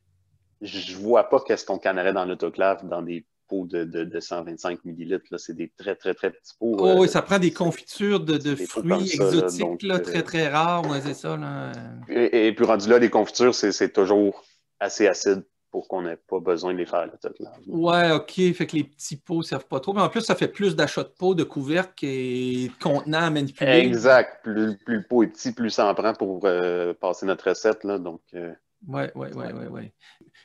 je vois pas qu'est-ce qu'on cannerait dans l'autoclave dans des pots de 125 millilitres. Là. C'est des très, très, très petits pots. Oh, oui, ça prend des confitures de C'est des pots comme fruits ça. Là. exotiques, Donc, là, très, très rares. Ouais, c'est ça, là. et puis rendu là, les confitures, c'est toujours assez acide pour qu'on n'ait pas besoin de les faire à l'autoclave. Ouais, OK. Fait que les petits pots ne servent pas trop. Mais en plus, ça fait plus d'achats de pots, de couvercles et de contenants à manipuler. Exact. Plus le pot est petit, plus ça en prend pour passer notre recette. Là. Donc, Ouais, ouais, ouais, ouais. ouais, ouais.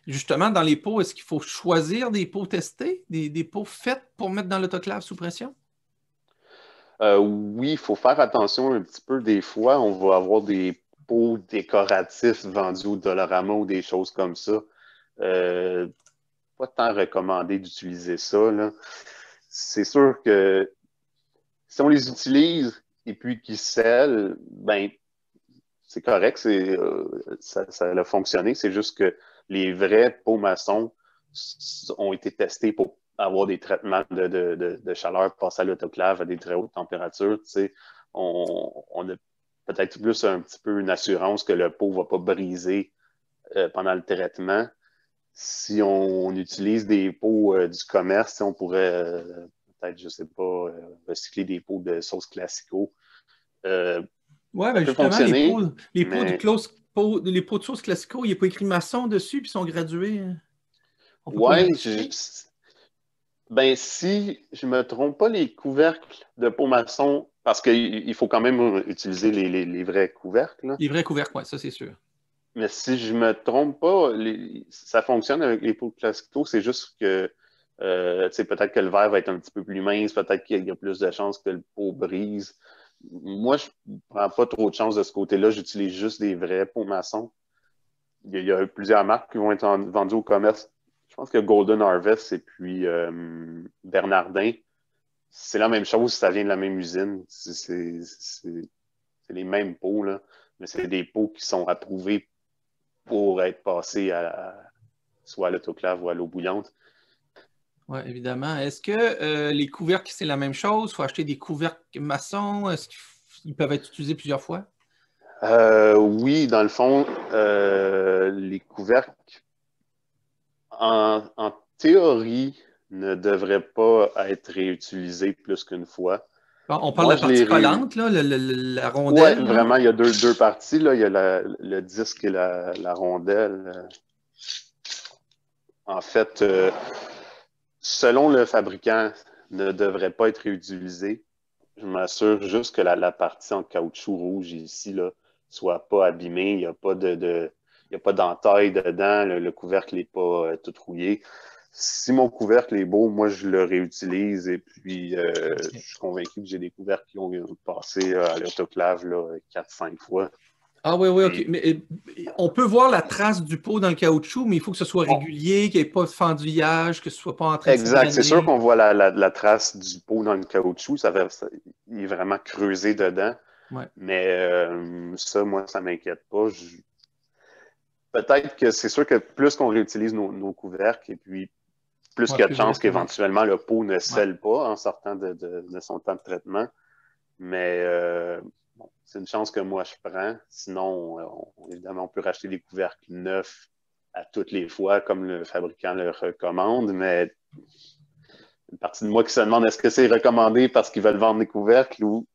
Justement, dans les pots, est-ce qu'il faut choisir des pots testés, des pots faits pour mettre dans l'autoclave sous pression? Oui, il faut faire attention un petit peu. Des fois, on va avoir des pots décoratifs vendus au Dollarama ou des choses comme ça. Euh, Pas tant recommandé d'utiliser ça, là. C'est sûr que si on les utilise et puis qu'ils scellent, ben c'est correct, ça a fonctionné. C'est juste que les vrais pots maçons ont été testés pour avoir des traitements de chaleur passés à l'autoclave à des très hautes températures. Tu sais, on a peut-être plus un petit peu une assurance que le pot ne va pas briser pendant le traitement. Si on utilise des pots du commerce, on pourrait peut-être, je ne sais pas, recycler des pots de sauce classico. Euh, Ouais, Ça ben peut justement, fonctionner, les pots mais les pots de sauce classico, il n'est pas écrit maçon dessus, puis ils sont gradués. On ne peut pas les ouais, recycler. ben si je me trompe pas, les couvercles de pot maçon, parce qu'il faut quand même utiliser les vrais couvercles, là. Les vrais couvercles, ouais, ça c'est sûr. Mais si je me trompe pas, ça fonctionne avec les pots classico, c'est juste que tu sais, peut-être que le verre va être un petit peu plus mince, peut-être qu'il y a plus de chances que le pot brise. Moi, je ne prends pas trop de chance de ce côté-là, j'utilise juste des vrais pots maçons. Il y a plusieurs marques qui vont être vendues au commerce. Je pense que Golden Harvest et puis Bernardin, c'est la même chose, ça vient de la même usine. C'est les mêmes pots, là, mais c'est des pots qui sont approuvés pour être passés soit à l'autoclave ou à l'eau bouillante. Oui, évidemment. Est-ce que les couvercles, c'est la même chose? Il faut acheter des couvercles maçons? Est-ce qu'ils peuvent être utilisés plusieurs fois? Oui, dans le fond, les couvercles, en théorie, ne devraient pas être réutilisés plus qu'une fois. Bon, on parle de Moi, la je les partie ré... collante, là, la Ouais, rondelle, là. vraiment, il y a deux parties, là. Il y a le disque et la rondelle. En fait, selon le fabricant, ne devrait pas être réutilisé. Je m'assure juste que la partie en caoutchouc rouge ici là, soit pas abîmée. Il n'y a pas il y a pas d'entaille dedans. Le couvercle n'est pas tout rouillé. Si mon couvercle est beau, moi, je le réutilise. Et puis, je OK. suis convaincu que j'ai des couvercles qui ont passé à l'autoclave 4-5 fois. Ah oui, oui, OK. Et Mais on peut voir la trace du pot dans le caoutchouc, mais il faut que ce soit on- régulier, qu'il n'y ait pas de fendillage, que ce ne soit pas en train de exact. C'est sûr s'égrener. qu'on voit la trace du pot dans le caoutchouc. Il est vraiment creusé dedans. Ouais. Mais ça, moi, ça m'inquiète pas. Peut-être que c'est sûr que plus qu'on réutilise nos couvercles, et puis plus Ouais, qu'il y a de plus chances vite, ouais. qu'éventuellement le pot ne Ouais. scelle pas en sortant de son temps de traitement. Mais bon, c'est une chance que moi je prends. Sinon, évidemment, on peut racheter des couvercles neufs à toutes les fois, comme le fabricant le recommande, mais une partie de moi qui se demande est-ce que c'est recommandé parce qu'ils veulent vendre des couvercles ou.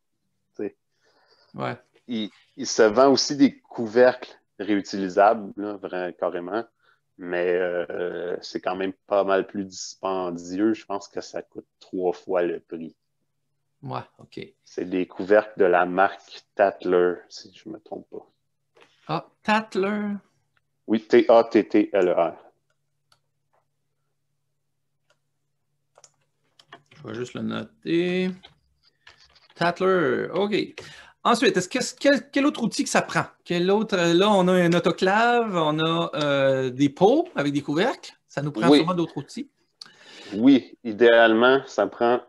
Ouais. Il se vend aussi des couvercles réutilisables, là, vraiment, carrément. Mais c'est quand même pas mal plus dispendieux. Je pense que ça coûte 3 fois le prix. Ouais, OK. C'est des couvercles de la marque Tattler, si je ne me trompe pas. Ah, Tattler. Oui, Tattler. Je vais juste le noter. Tattler, OK. Ensuite, quel autre outil que ça prend? Quel autre, là, on a un autoclave, on a des pots avec des couvercles. Ça nous prend sûrement Oui, d'autres outils. oui, idéalement, ça prend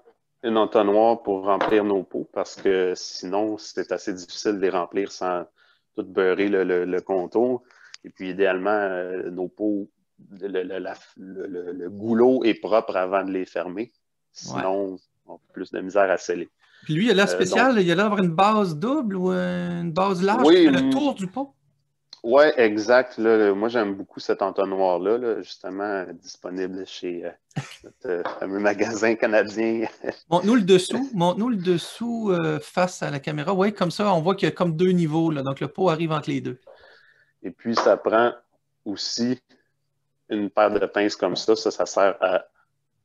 une entonnoir pour remplir nos pots parce que sinon, c'est assez difficile de les remplir sans tout beurrer le contour. Et puis, idéalement, nos pots, le goulot est propre avant de les fermer. Ouais. Sinon, on a plus de misère à sceller. Puis lui, il a l'air Donc, spécial. Il a l'air d'avoir une base double ou une base large qui oui, fait le tour du pot. ouais, exact. Là, moi, j'aime beaucoup cet entonnoir-là, là, justement, disponible chez notre fameux magasin canadien. Montre-nous le dessous. Montre-nous le dessous face à la caméra. Oui, comme ça, on voit qu'il y a comme deux niveaux. Là. Donc, le pot arrive entre les deux. Et puis, ça prend aussi une paire de pinces comme ça. Ça sert à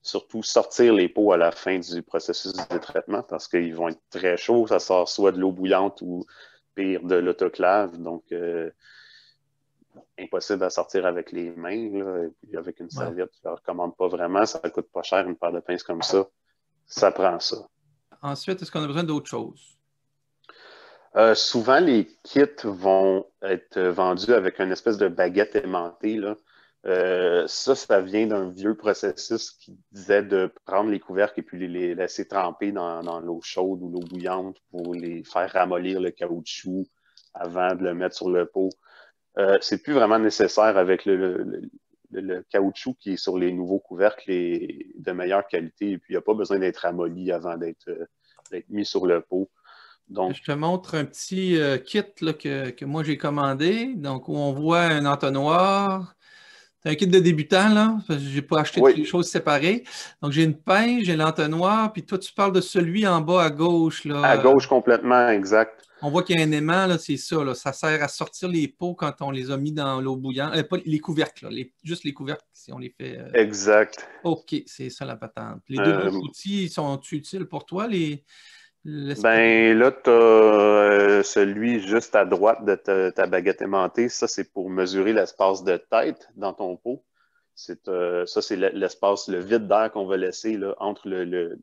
surtout sortir les pots à la fin du processus de traitement parce qu'ils vont être très chauds. Ça sort soit de l'eau bouillante ou pire de l'autoclave. Donc, impossible à sortir avec les mains. Là, et puis avec une Ouais. serviette, je ne recommande pas vraiment. Ça ne coûte pas cher, une paire de pinces comme ça. Ça prend ça. Ensuite, est-ce qu'on a besoin d'autre chose? Souvent, les kits vont être vendus avec une espèce de baguette aimantée. Là. Ça vient d'un vieux processus qui disait de prendre les couvercles et puis les laisser tremper dans l'eau chaude ou l'eau bouillante pour les faire ramollir le caoutchouc avant de le mettre sur le pot. C'est plus vraiment nécessaire avec le caoutchouc qui est sur les nouveaux couvercles et de meilleure qualité. Et puis, il n'y a pas besoin d'être ramolli avant d'être mis sur le pot. Donc, Je te montre un petit kit là, que moi j'ai commandé. Donc, où on voit un entonnoir. C'est un kit de débutant, là, parce que je n'ai pas acheté toutes les oui, choses séparées. Donc, j'ai une pince, j'ai l'entonnoir, puis toi, tu parles de celui en bas à gauche, à là. gauche complètement, exact. On voit qu'il y a un aimant, là, c'est ça, là. Ça sert à sortir les pots quand on les a mis dans l'eau bouillante. Pas les couvercles, là, juste les couvercles, si on les fait. Exact. OK, c'est ça la patente. Les deux autres Euh, outils sont utiles pour toi, l'espèce de. ben là, tu as celui juste à droite de ta baguette aimantée. Ça, c'est pour mesurer l'espace de tête dans ton pot. Ça, c'est l'espace, le vide d'air qu'on va laisser là, entre le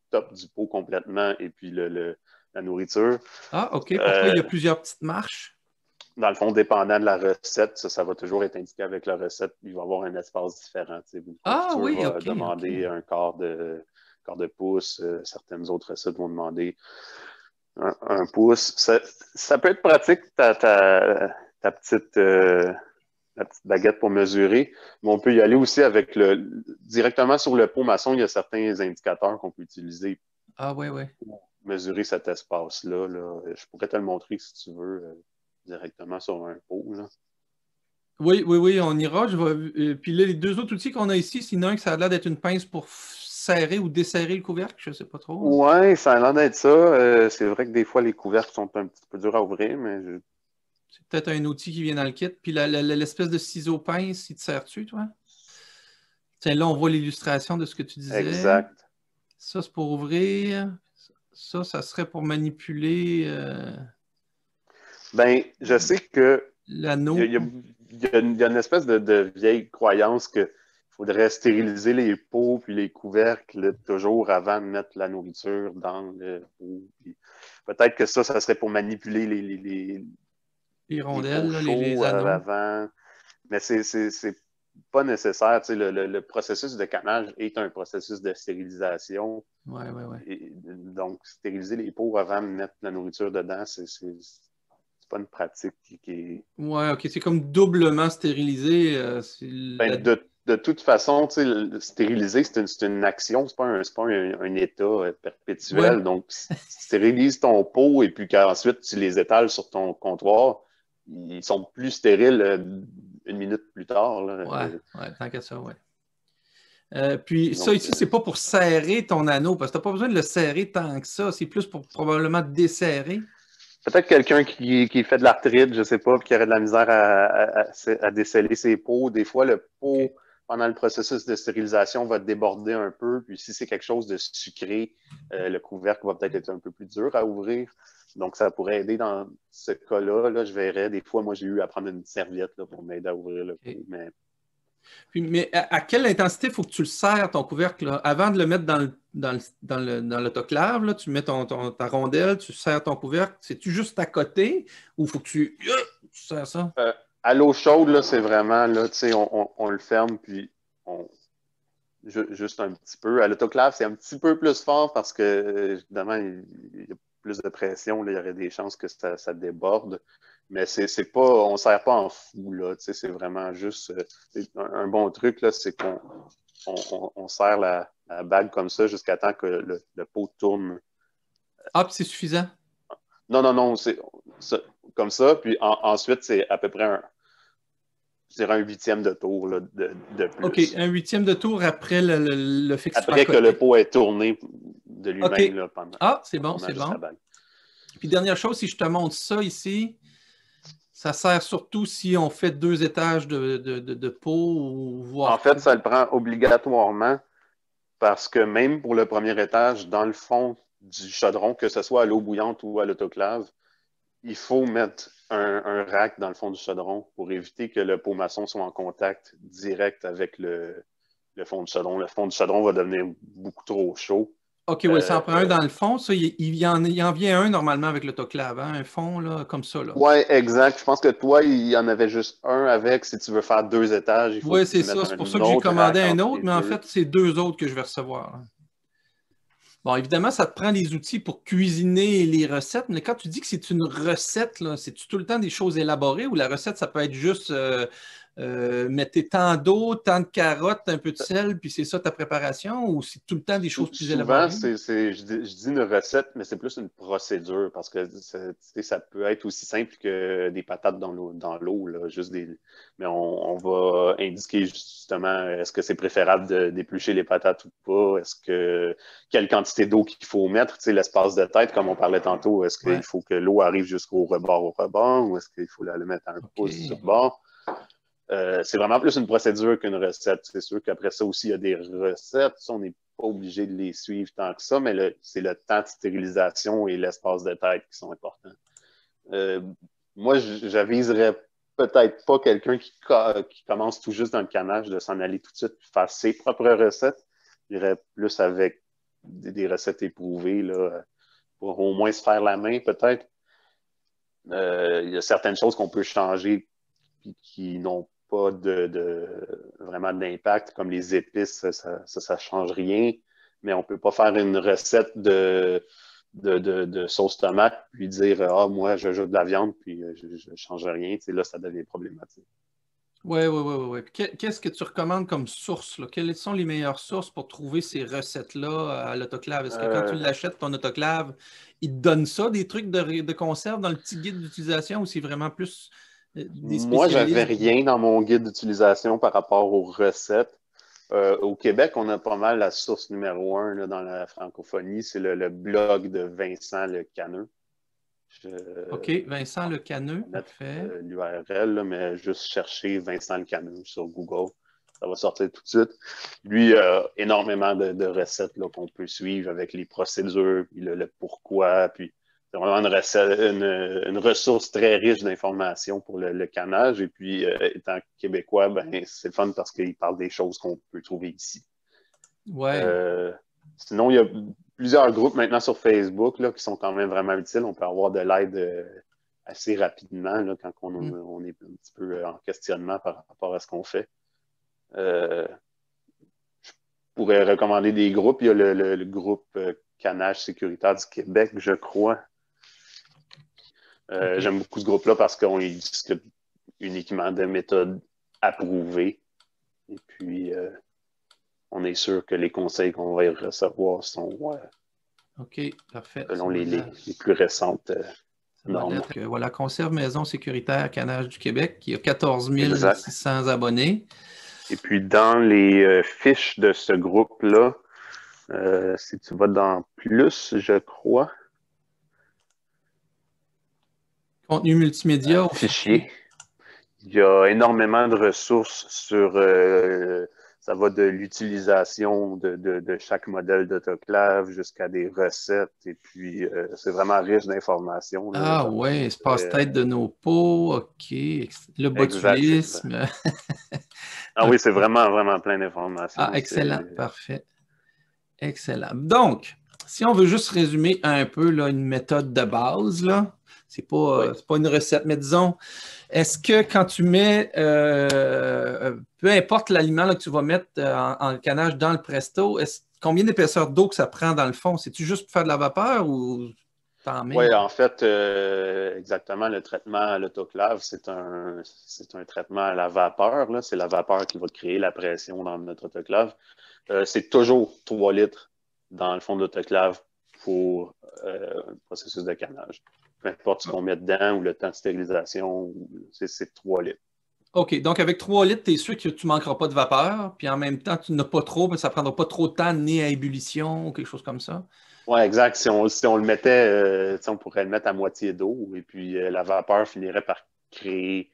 top du pot complètement et puis la nourriture. Ah, OK. Pourquoi il Euh, y a plusieurs petites marches? Dans le fond, dépendant de la recette, ça va toujours être indiqué avec la recette. Il va y avoir un espace différent. Une Ah confiture oui, va OK, OK. demander un quart de pouce. Certaines autres recettes vont demander un pouce. Ça peut être pratique, ta petite, la petite baguette pour mesurer, mais on peut y aller aussi avec directement sur le pot maçon, il y a certains indicateurs qu'on peut utiliser Ah oui, oui. pour mesurer cet espace-là. Là. Je pourrais te le montrer si tu veux directement sur un pot. Là. Oui, oui, oui, on ira. Puis là, les deux autres outils qu'on a ici, sinon un que ça a l'air d'être une pince pour serrer ou desserrer le couvercle, je ne sais pas trop. Ouais, ça a l'air d'être ça. C'est vrai que des fois, les couvercles sont un petit peu durs à ouvrir, mais C'est peut-être un outil qui vient dans le kit. Puis l'espèce de ciseau pince, il te sert-tu, toi? Tiens, là, on voit l'illustration de ce que tu disais. exact. Ça, c'est pour ouvrir. Ça serait pour manipuler Ben, je sais que il y a, l'anneau. il y a- il y a une espèce de vieille croyance qu'il faudrait stériliser les pots puis les couvercles toujours avant de mettre la nourriture dans le pot. Puis peut-être que ça serait pour manipuler Les les pots rondelles, là, les chauds anneaux. avant. Mais c'est pas nécessaire. Tu sais, le processus de canage est un processus de stérilisation. Ouais, ouais, ouais. Et donc, stériliser les pots avant de mettre la nourriture dedans, c'est pas une pratique qui est. Ouais, OK. C'est comme doublement stérilisé. Ben, de toute façon, tu sais, stériliser, c'est une action, c'est pas un état Ouais. perpétuel. Donc, stérilise ton pot et puis qu'ensuite tu les étales sur ton comptoir, ils sont plus stériles une minute plus tard. Là. Ouais, ouais, tant qu'à ça, ouais. Puis ça Donc, ici, c'est pas pour serrer ton anneau, parce que tu n'as pas besoin de le serrer tant que ça. C'est plus pour probablement desserrer. peut-être quelqu'un qui fait de l'arthrite, je sais pas, puis qui aurait de la misère à déceler ses peaux. Des fois, le pot, OK. pendant le processus de stérilisation, va déborder un peu. Puis si c'est quelque chose de sucré, le couvercle va peut-être être un peu plus dur à ouvrir. Donc, ça pourrait aider dans ce cas-là. Là, je verrais. Des fois, moi, j'ai eu à prendre une serviette là, pour m'aider à ouvrir le pot. OK. Mais Puis, mais à quelle intensité il faut que tu le serres, ton couvercle, là? Avant de le mettre dans l'autoclave, là, tu mets ta rondelle, tu serres ton couvercle. C'est-tu juste à côté ou il faut que tu serres ça? à l'eau chaude, là, c'est vraiment, là, tu sais, on le ferme, puis on, juste un petit peu. À l'autoclave, c'est un petit peu plus fort parce que, évidemment, il y a plus de pression. Là, il y aurait des chances que ça déborde. Mais c'est pas, on ne sert pas en fou. Là, c'est vraiment juste un bon truc, là, c'est qu'on serre la bague comme ça jusqu'à temps que le pot tourne. Ah, puis c'est suffisant. Non, non, non, c'est comme ça. Puis ensuite, c'est à peu près un huitième de tour là, de OK, plus. un huitième de tour après le fait que ce soit à Après que le côté. pot est tourné de lui-même OK. là, pendant Ah, c'est en bon, tournant c'est juste la bon. bague. Puis dernière chose, si je te montre ça ici, ça sert surtout si on fait 2 étages de pot ou En voire fait, ça plus. le prend obligatoirement parce que même pour le premier étage, dans le fond du chaudron, que ce soit à l'eau bouillante ou à l'autoclave, il faut mettre un rack dans le fond du chaudron pour éviter que le pot maçon soit en contact direct avec le fond du chaudron. Le fond du chaudron va devenir beaucoup trop chaud. OK, oui, ça en prend un dans le fond. Ça, il en vient un normalement avec l'autoclave, hein, un fond là, comme ça. Là. Ouais, exact. Je pense que toi, il y en avait juste un avec. Si tu veux faire 2 étages, il faut Oui, que c'est tu mettes ça. C'est pour ça un que j'ai autre commandé rack un entre autre, les mais en deux. fait, c'est 2 autres que je vais recevoir. Là. Bon, évidemment, ça te prend des outils pour cuisiner les recettes, mais quand tu dis que c'est une recette, là, c'est-tu tout le temps des choses élaborées ou la recette, ça peut être juste mettez tant d'eau, tant de carottes, un peu de sel, puis c'est ça ta préparation, ou c'est tout le temps des choses plus Souvent, élaborées? je dis une recette, mais c'est plus une procédure parce que ça peut être aussi simple que des patates dans l'eau, là, mais on va indiquer justement est-ce que c'est préférable d'éplucher les patates ou pas, quelle quantité d'eau qu'il faut mettre, l'espace de tête, comme on parlait tantôt, est-ce qu'il Ouais, faut que l'eau arrive jusqu'au rebord ou est-ce qu'il faut la mettre à un pouce sur OK. bord? C'est vraiment plus une procédure qu'une recette. C'est sûr qu'après ça aussi, il y a des recettes. Ça, on n'est pas obligé de les suivre tant que ça, mais c'est le temps de stérilisation et l'espace de tête qui sont importants. Euh, moi, j'aviserais peut-être pas quelqu'un qui commence tout juste dans le canage de s'en aller tout de suite faire ses propres recettes. J'irais plus avec des recettes éprouvées là, pour au moins se faire la main, peut-être. Il y a certaines choses qu'on peut changer qui n'ont pas vraiment d'impact, comme les épices, ça change rien, mais on ne peut pas faire une recette de sauce tomate puis dire ah moi j'ajoute de la viande puis je ne change rien. Là, ça devient problématique. Oui, oui, oui, oui. Qu'est-ce que tu recommandes comme source, là? Quelles sont les meilleures sources pour trouver ces recettes-là à l'autoclave? Est-ce que quand tu Euh, l'achètes, ton autoclave, il te donne ça, des trucs de conserve dans le petit guide d'utilisation ou c'est vraiment plus des Moi, j'avais spécialistes? rien dans mon guide d'utilisation par rapport aux recettes. Au Québec, on a pas mal la source numéro 1 là, dans la francophonie, c'est le blog de Vincent Le Caneux. Je OK, Vincent Le Caneux, vais mettre parfait. l'URL, mais juste chercher Vincent Le Caneux sur Google. Ça va sortir tout de suite. Lui, il a énormément de recettes qu'on peut suivre avec les procédures, puis le pourquoi. Puis c'est vraiment une ressource très riche d'informations pour le canage. Et puis, étant québécois, ben, c'est le fun parce qu'il parle des choses qu'on peut trouver ici. Ouais. Euh, Sinon, il y a plusieurs groupes maintenant sur Facebook là, qui sont quand même vraiment utiles. On peut avoir de l'aide assez rapidement là, quand Hmm. on est un petit peu en questionnement par rapport à ce qu'on fait. Euh, je pourrais recommander des groupes. Il y a le groupe Canage sécuritaire du Québec, je crois. OK. J'aime beaucoup ce groupe-là parce qu'on y discute uniquement de méthodes approuvées. Et puis, on est sûr que les conseils qu'on va y recevoir sont OK, parfait. selon les plus récentes Ça va normes. l'être. Voilà, Conserve Maison Sécuritaire Canage du Québec qui a 14 Exact. 600 abonnés. Et puis, dans les fiches de ce groupe-là, si tu vas dans plus, je crois, Contenu multimédia ou fichier, il y a énormément de ressources sur, ça va de l'utilisation de chaque modèle d'autoclave jusqu'à des recettes. Et puis, c'est vraiment riche d'informations. Ah ouais, espace-tête de nos pots, OK. Le Exact. botulisme. Ah oui, c'est vraiment, vraiment plein d'informations. Ah, excellent, parfait. Excellent. Donc, si on veut juste résumer un peu là, une méthode de base, là, c'est pas une recette, mais disons, est-ce que quand tu mets, peu importe l'aliment là, que tu vas mettre en canage dans le Presto, combien d'épaisseur d'eau que ça prend dans le fond? C'est-tu juste pour faire de la vapeur ou t'en mets? Oui, en fait, exactement, le traitement à l'autoclave, c'est un traitement à la vapeur. Là. C'est la vapeur qui va créer la pression dans notre autoclave. C'est toujours 3 litres dans le fond de l'autoclave pour le processus de canage. Peu importe ce qu'on met dedans ou le temps de stérilisation, c'est 3 litres. OK, donc avec 3 litres, tu es sûr que tu ne manqueras pas de vapeur, puis en même temps, tu n'as pas trop, mais ça ne prendra pas trop de temps ni à ébullition ou quelque chose comme ça. Oui, exact. Si on le mettait, on pourrait le mettre à moitié d'eau et puis la vapeur finirait par créer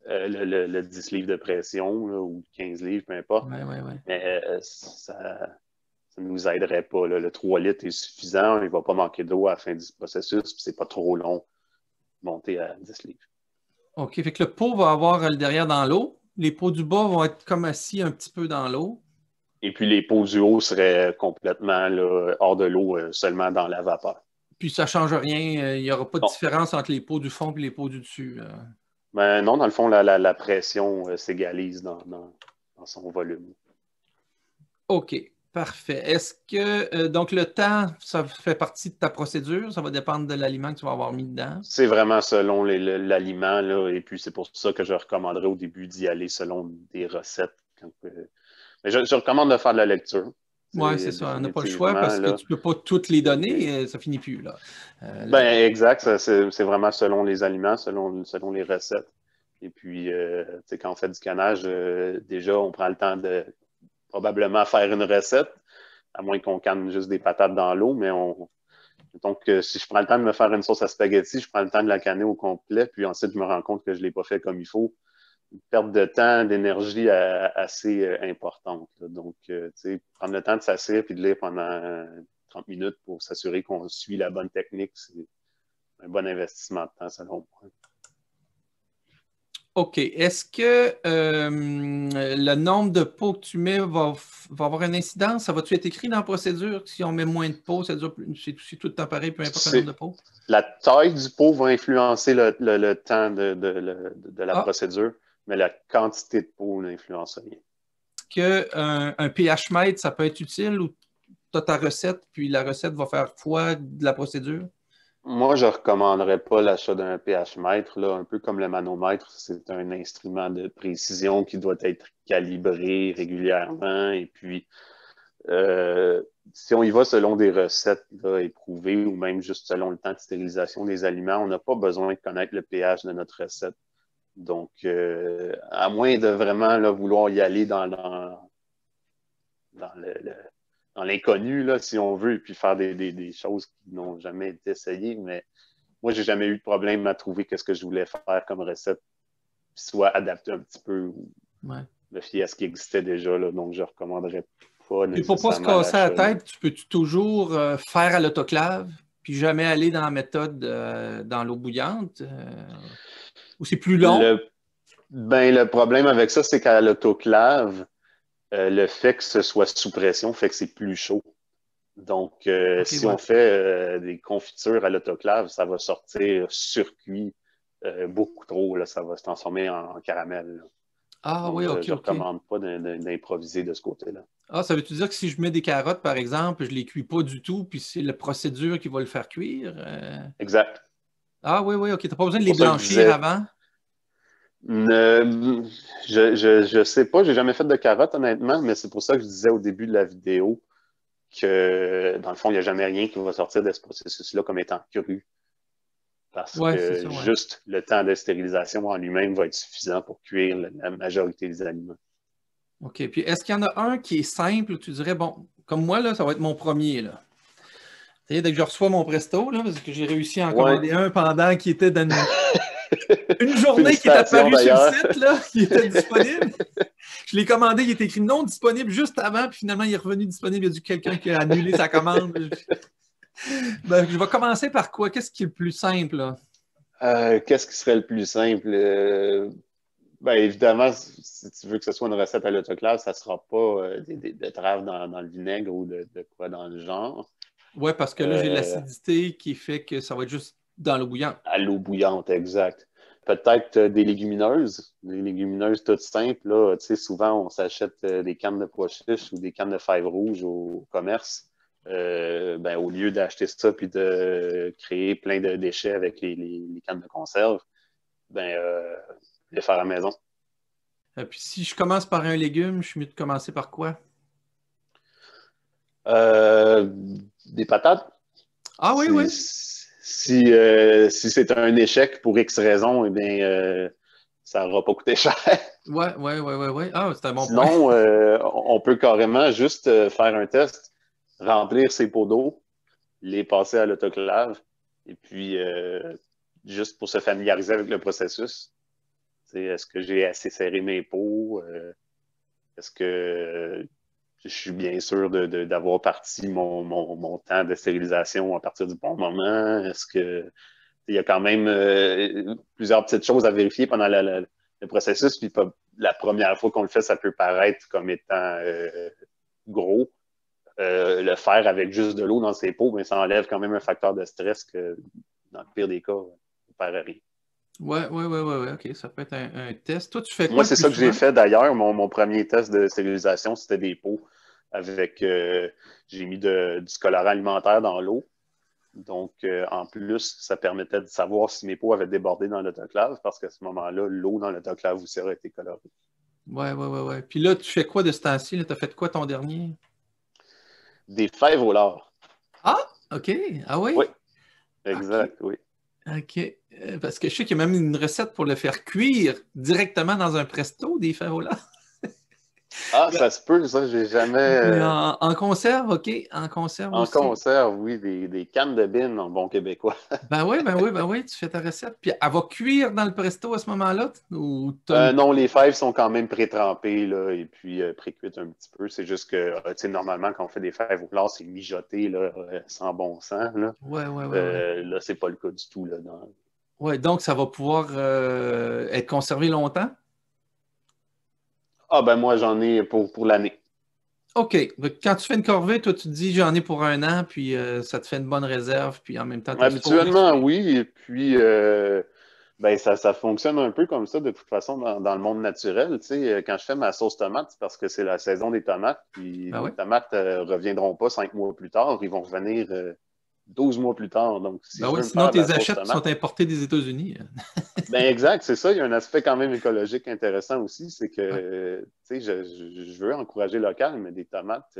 le 10 livres de pression là, ou 15 livres, peu importe. Oui, oui, oui. Mais ça ne nous aiderait pas. Là. Le 3 litres est suffisant. Il ne va pas manquer d'eau à la fin du processus. Puis c'est pas trop long de monter à 10 livres. OK, fait que le pot va avoir le derrière dans l'eau. Les pots du bas vont être comme assis un petit peu dans l'eau. Et puis les pots du haut seraient complètement là, hors de l'eau, seulement dans la vapeur. Puis ça ne change rien. Il n'y aura pas de Bon. différence entre les pots du fond et les pots du dessus. Ben, non, dans le fond, la pression s'égalise dans son volume. OK, parfait. Est-ce que, donc, le temps, ça fait partie de ta procédure? Ça va dépendre de l'aliment que tu vas avoir mis dedans? C'est vraiment selon l'aliment, là, et puis c'est pour ça que je recommanderais au début d'y aller selon des recettes. Mais je recommande de faire de la lecture. Oui, c'est ça. On n'a pas le choix parce que Là, tu ne peux pas toutes les donner, ça finit plus, là. ben, exact, c'est vraiment selon les aliments, selon les recettes. Et puis, quand on fait du canage, déjà, on prend le temps de probablement faire une recette, à moins qu'on canne juste des patates dans l'eau, mais donc, si je prends le temps de me faire une sauce à spaghetti, je prends le temps de la canner au complet, puis ensuite, je me rends compte que je ne l'ai pas fait comme il faut. Une perte de temps, d'énergie assez importante. Là. Donc, prendre le temps de s'asseoir et de lire pendant 30 minutes pour s'assurer qu'on suit la bonne technique, c'est un bon investissement de temps, selon moi. OK. Est-ce que le nombre de pots que tu mets va avoir une incidence? Ça va-tu être écrit dans la procédure? Si on met moins de pots, c'est tout le temps pareil, peu importe le nombre de pots? La taille du pot va influencer le temps de la procédure, mais la quantité de pot n'influence rien. Un pH mètre, ça peut être utile ou tu as ta recette, puis la recette va faire foi de la procédure? Moi, je ne recommanderais pas l'achat d'un pH mètre, là, un peu comme le manomètre. C'est un instrument de précision qui doit être calibré régulièrement. Et puis, si on y va selon des recettes là, éprouvées ou même juste selon le temps de stérilisation des aliments, on n'a pas besoin de connaître le pH de notre recette. Donc, à moins de vraiment là, vouloir y aller dans l'inconnu, là, si on veut, et puis faire des choses qui n'ont jamais été essayées. Mais moi, j'ai jamais eu de problème à trouver ce que je voulais faire comme recette, soit adapté un petit peu ou me fier à ce qui existait déjà. Là, donc, je ne recommanderais pas nécessairement. Et pour ne pas se casser la tête, tu peux toujours faire à l'autoclave, puis jamais aller dans la méthode dans l'eau bouillante? Ou c'est plus long? Le problème avec ça, c'est qu'à l'autoclave, le fait que ce soit sous pression fait que c'est plus chaud. Donc, si on fait des confitures à l'autoclave, ça va sortir surcuit beaucoup trop. Là, ça va se transformer en caramel. Là. Ah donc, oui, OK. Je ne recommande pas d'improviser de ce côté-là. Ah, ça veut-tu dire que si je mets des carottes, par exemple, je ne les cuis pas du tout, puis c'est la procédure qui va le faire cuire? Exact. Ah oui, oui, OK. Tu n'as pas besoin de les blanchir avant? Je sais pas, j'ai jamais fait de carottes, honnêtement, mais c'est pour ça que je disais au début de la vidéo que, dans le fond, il n'y a jamais rien qui va sortir de ce processus-là comme étant cru. Parce que ça, juste le temps de stérilisation en lui-même va être suffisant pour cuire la majorité des aliments. OK. Puis est-ce qu'il y en a un qui est simple, tu dirais, bon, comme moi, là, ça va être mon premier, là. Tu sais, dès que je reçois mon presto, là, parce que j'ai réussi à en Ouais. commander un pendant qui était dans une journée qui est Félicitations apparue sur le d'ailleurs. site, là, qui était disponible. Je l'ai commandé, il était écrit non disponible juste avant, puis finalement, il est revenu disponible. Il y a dû quelqu'un qui a annulé sa commande. Ben, je vais commencer par quoi? Qu'est-ce qui est le plus simple, là? Qu'est-ce qui serait le plus simple? Ben, évidemment, si tu veux que ce soit une recette à l'autoclave, ça ne sera pas des betteraves dans le vinaigre ou de quoi dans le genre. Ouais, parce que là, j'ai Euh, l'acidité qui fait que ça va être juste dans l'eau bouillante. à l'eau bouillante, exact. Peut-être des légumineuses toutes simples. Là, tu sais, souvent, on s'achète des cannes de pois chiches ou des cannes de fèves rouges au commerce. Ben, au lieu d'acheter ça puis de créer plein de déchets avec les cannes de conserve, ben, les faire à la maison. Puis si je commence par un légume, je suis mieux de commencer par quoi? Euh, des patates. Ah oui, oui. Si c'est un échec pour X raison, eh bien, ça n'aura pas coûté cher. Ouais, ouais, ouais, ouais, ouais. Ah, c'est un bon point. Sinon, on peut carrément juste faire un test, remplir ses pots d'eau, les passer à l'autoclave, et puis juste pour se familiariser avec le processus. Est-ce que j'ai assez serré mes pots? Est-ce que je suis bien sûr d'avoir parti mon temps de stérilisation à partir du bon moment? Est-ce que il y a quand même plusieurs petites choses à vérifier pendant le processus. Puis la première fois qu'on le fait, ça peut paraître comme étant gros. Le faire avec juste de l'eau dans ses pots, mais ça enlève quand même un facteur de stress que, dans le pire des cas, ça ne paraît rien. Ouais, ouais, ouais, ouais, ouais. OK, ça peut être un test. Toi, tu fais quoi Moi, le c'est plus ça que j'ai souvent? fait d'ailleurs. Mon premier test de stérilisation, c'était des pots avec. J'ai mis du colorant alimentaire dans l'eau. Donc, en plus, ça permettait de savoir si mes pots avaient débordé dans l'autoclave parce qu'à ce moment-là, l'eau dans l'autoclave aussi aurait été colorée. Ouais, ouais, ouais, ouais. Puis là, tu fais quoi de ce temps-ci? Tu as fait quoi ton dernier? Des fèves au lard. Ah, OK. Ah Oui, oui? OK. exact, oui. OK. Parce que je sais qu'il y a même une recette pour le faire cuire directement dans un presto, des fèves au lard. Ah, ça se peut, ça, j'ai jamais. Mais en conserve, OK. En conserve En aussi. conserve, oui, des cannes de bine en bon québécois. Ben oui, ben oui, ben oui, tu fais ta recette. Puis elle va cuire dans le presto à ce moment-là? Ou t'as une... Non, les fèves sont quand même pré-trempées là, et puis pré-cuites un petit peu. C'est juste que, tu sais, normalement, quand on fait des fèves au lard, c'est mijoté là, sans bon sens. Là, Ouais, ouais, ouais, ouais. là c'est pas le cas du tout. Là, Ouais, donc ça va pouvoir être conservé longtemps? Ah, ben moi, j'en ai pour l'année. OK. Donc, quand tu fais une corvée, toi, tu te dis j'en ai pour un an, puis ça te fait une bonne réserve, puis en même temps, tu as le four Habituellement, équipé. oui. Et puis, ben, ça fonctionne un peu comme ça de toute façon dans le monde naturel. Tu sais, quand je fais ma sauce tomate, c'est parce que c'est la saison des tomates. Puis Ben les oui. tomates reviendront pas 5 mois plus tard. Ils vont revenir 12 mois plus tard. Donc, si Ben je oui, veux me sinon faire de la tes sauce achats tomate, sont importés des États-Unis. ben exact, c'est ça. Il y a un aspect quand même écologique intéressant aussi. C'est Ouais. que, tu sais, je veux encourager local, mais des tomates,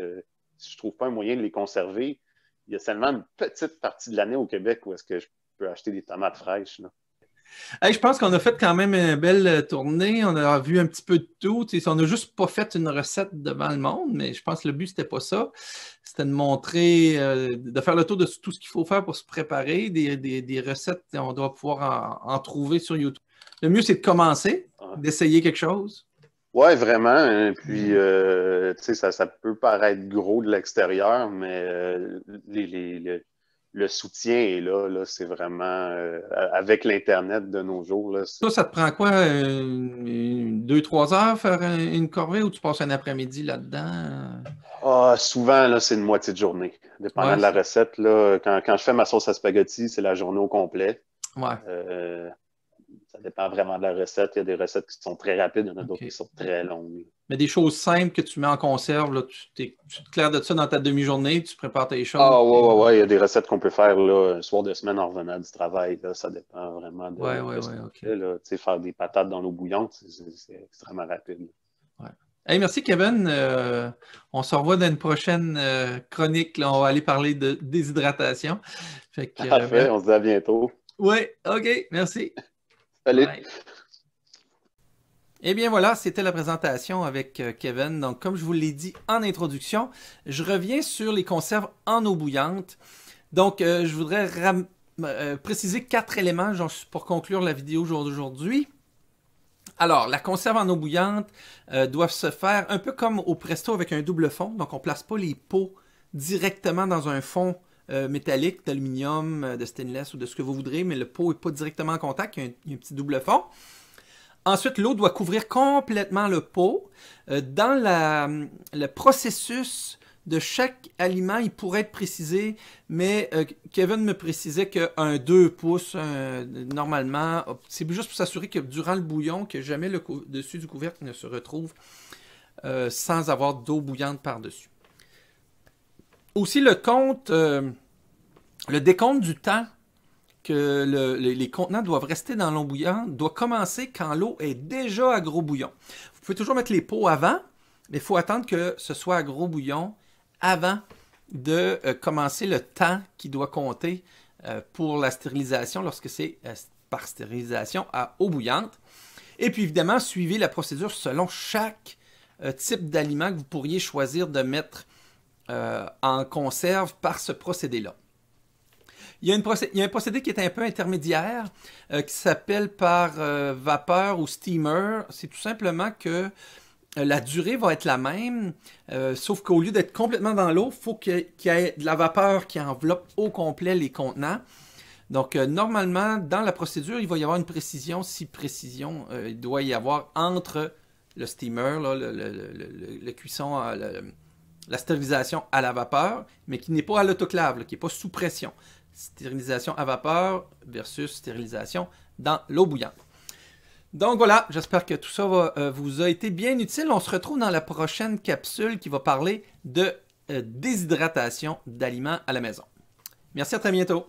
si je trouve pas un moyen de les conserver, il y a seulement une petite partie de l'année au Québec où est-ce que je peux acheter des tomates fraîches, là. Hey, je pense qu'on a fait quand même une belle tournée. On a vu un petit peu de tout. Tu sais, on n'a juste pas fait une recette devant le monde, mais je pense que le but, c'était pas ça. C'était de montrer, de faire le tour de tout ce qu'il faut faire pour se préparer. Des recettes, on doit pouvoir en trouver sur YouTube. Le mieux, c'est de commencer, Ah. d'essayer quelque chose. Ouais, vraiment. Hein. Puis, Mm. tu sais, ça peut paraître gros de l'extérieur, mais le soutien est là. Là c'est vraiment, avec l'Internet de nos jours, là, Toi, ça te prend quoi? 2, 3 heures faire une corvée ou tu passes un après-midi là-dedans? souvent, là, c'est une moitié de journée. Dépendant Ouais, de la recette, là, quand je fais ma sauce à spaghetti, c'est la journée au complet. ouais, Euh, Ça dépend vraiment de la recette. Il y a des recettes qui sont très rapides, il y en a d'autres qui OK. sont très longues. Mais des choses simples que tu mets en conserve, là, tu te claires de ça dans ta demi-journée, tu prépares tes choses. Ah, ouais, ouais, ouais. Il y a des recettes qu'on peut faire là, un soir de semaine en revenant du travail. Là, ça dépend vraiment Ouais, ouais, de ce ouais, qu'on OK. fait. Là. Tu sais, faire des patates dans l'eau bouillante, c'est extrêmement rapide. Ouais. Hey, merci, Kevin. On se revoit dans une prochaine chronique. Là, on va aller parler de déshydratation. Fait que, Parfait, on se dit à bientôt. ouais, OK, merci. Salut! Bye. Eh bien voilà, c'était la présentation avec Kevin. Donc comme je vous l'ai dit en introduction, je reviens sur les conserves en eau bouillante. Donc je voudrais préciser 4 éléments pour conclure la vidéo d'aujourd'hui. Alors, la conserve en eau bouillante doit se faire un peu comme au presto avec un double fond. Donc on ne place pas les pots directement dans un fond métallique, d'aluminium, de stainless ou de ce que vous voudrez, mais le pot n'est pas directement en contact, il y a un petit double fond. Ensuite, l'eau doit couvrir complètement le pot. Dans le processus de chaque aliment, il pourrait être précisé, mais Kevin me précisait qu'un 2 pouces, normalement, c'est juste pour s'assurer que durant le bouillon, que jamais le dessus du couvercle ne se retrouve sans avoir d'eau bouillante par-dessus. Aussi, le décompte du temps que les contenants doivent rester dans l'eau bouillante doit commencer quand l'eau est déjà à gros bouillon. Vous pouvez toujours mettre les pots avant, mais il faut attendre que ce soit à gros bouillon avant de commencer le temps qui doit compter pour la stérilisation lorsque c'est par stérilisation à eau bouillante. Et puis évidemment, suivez la procédure selon chaque type d'aliment que vous pourriez choisir de mettre en conserve par ce procédé-là. Il y a un procédé qui est un peu intermédiaire qui s'appelle par vapeur ou steamer. C'est tout simplement que la durée va être la même, sauf qu'au lieu d'être complètement dans l'eau, il faut qu'il y ait de la vapeur qui enveloppe au complet les contenants. Donc, normalement, dans la procédure, il va y avoir une précision, si précision il doit y avoir entre le steamer, là, le cuisson, la stérilisation à la vapeur, mais qui n'est pas à l'autoclave, qui n'est pas sous pression. Stérilisation à vapeur versus stérilisation dans l'eau bouillante. Donc voilà, j'espère que tout ça vous a été bien utile. On se retrouve dans la prochaine capsule qui va parler de déshydratation d'aliments à la maison. Merci, à très bientôt.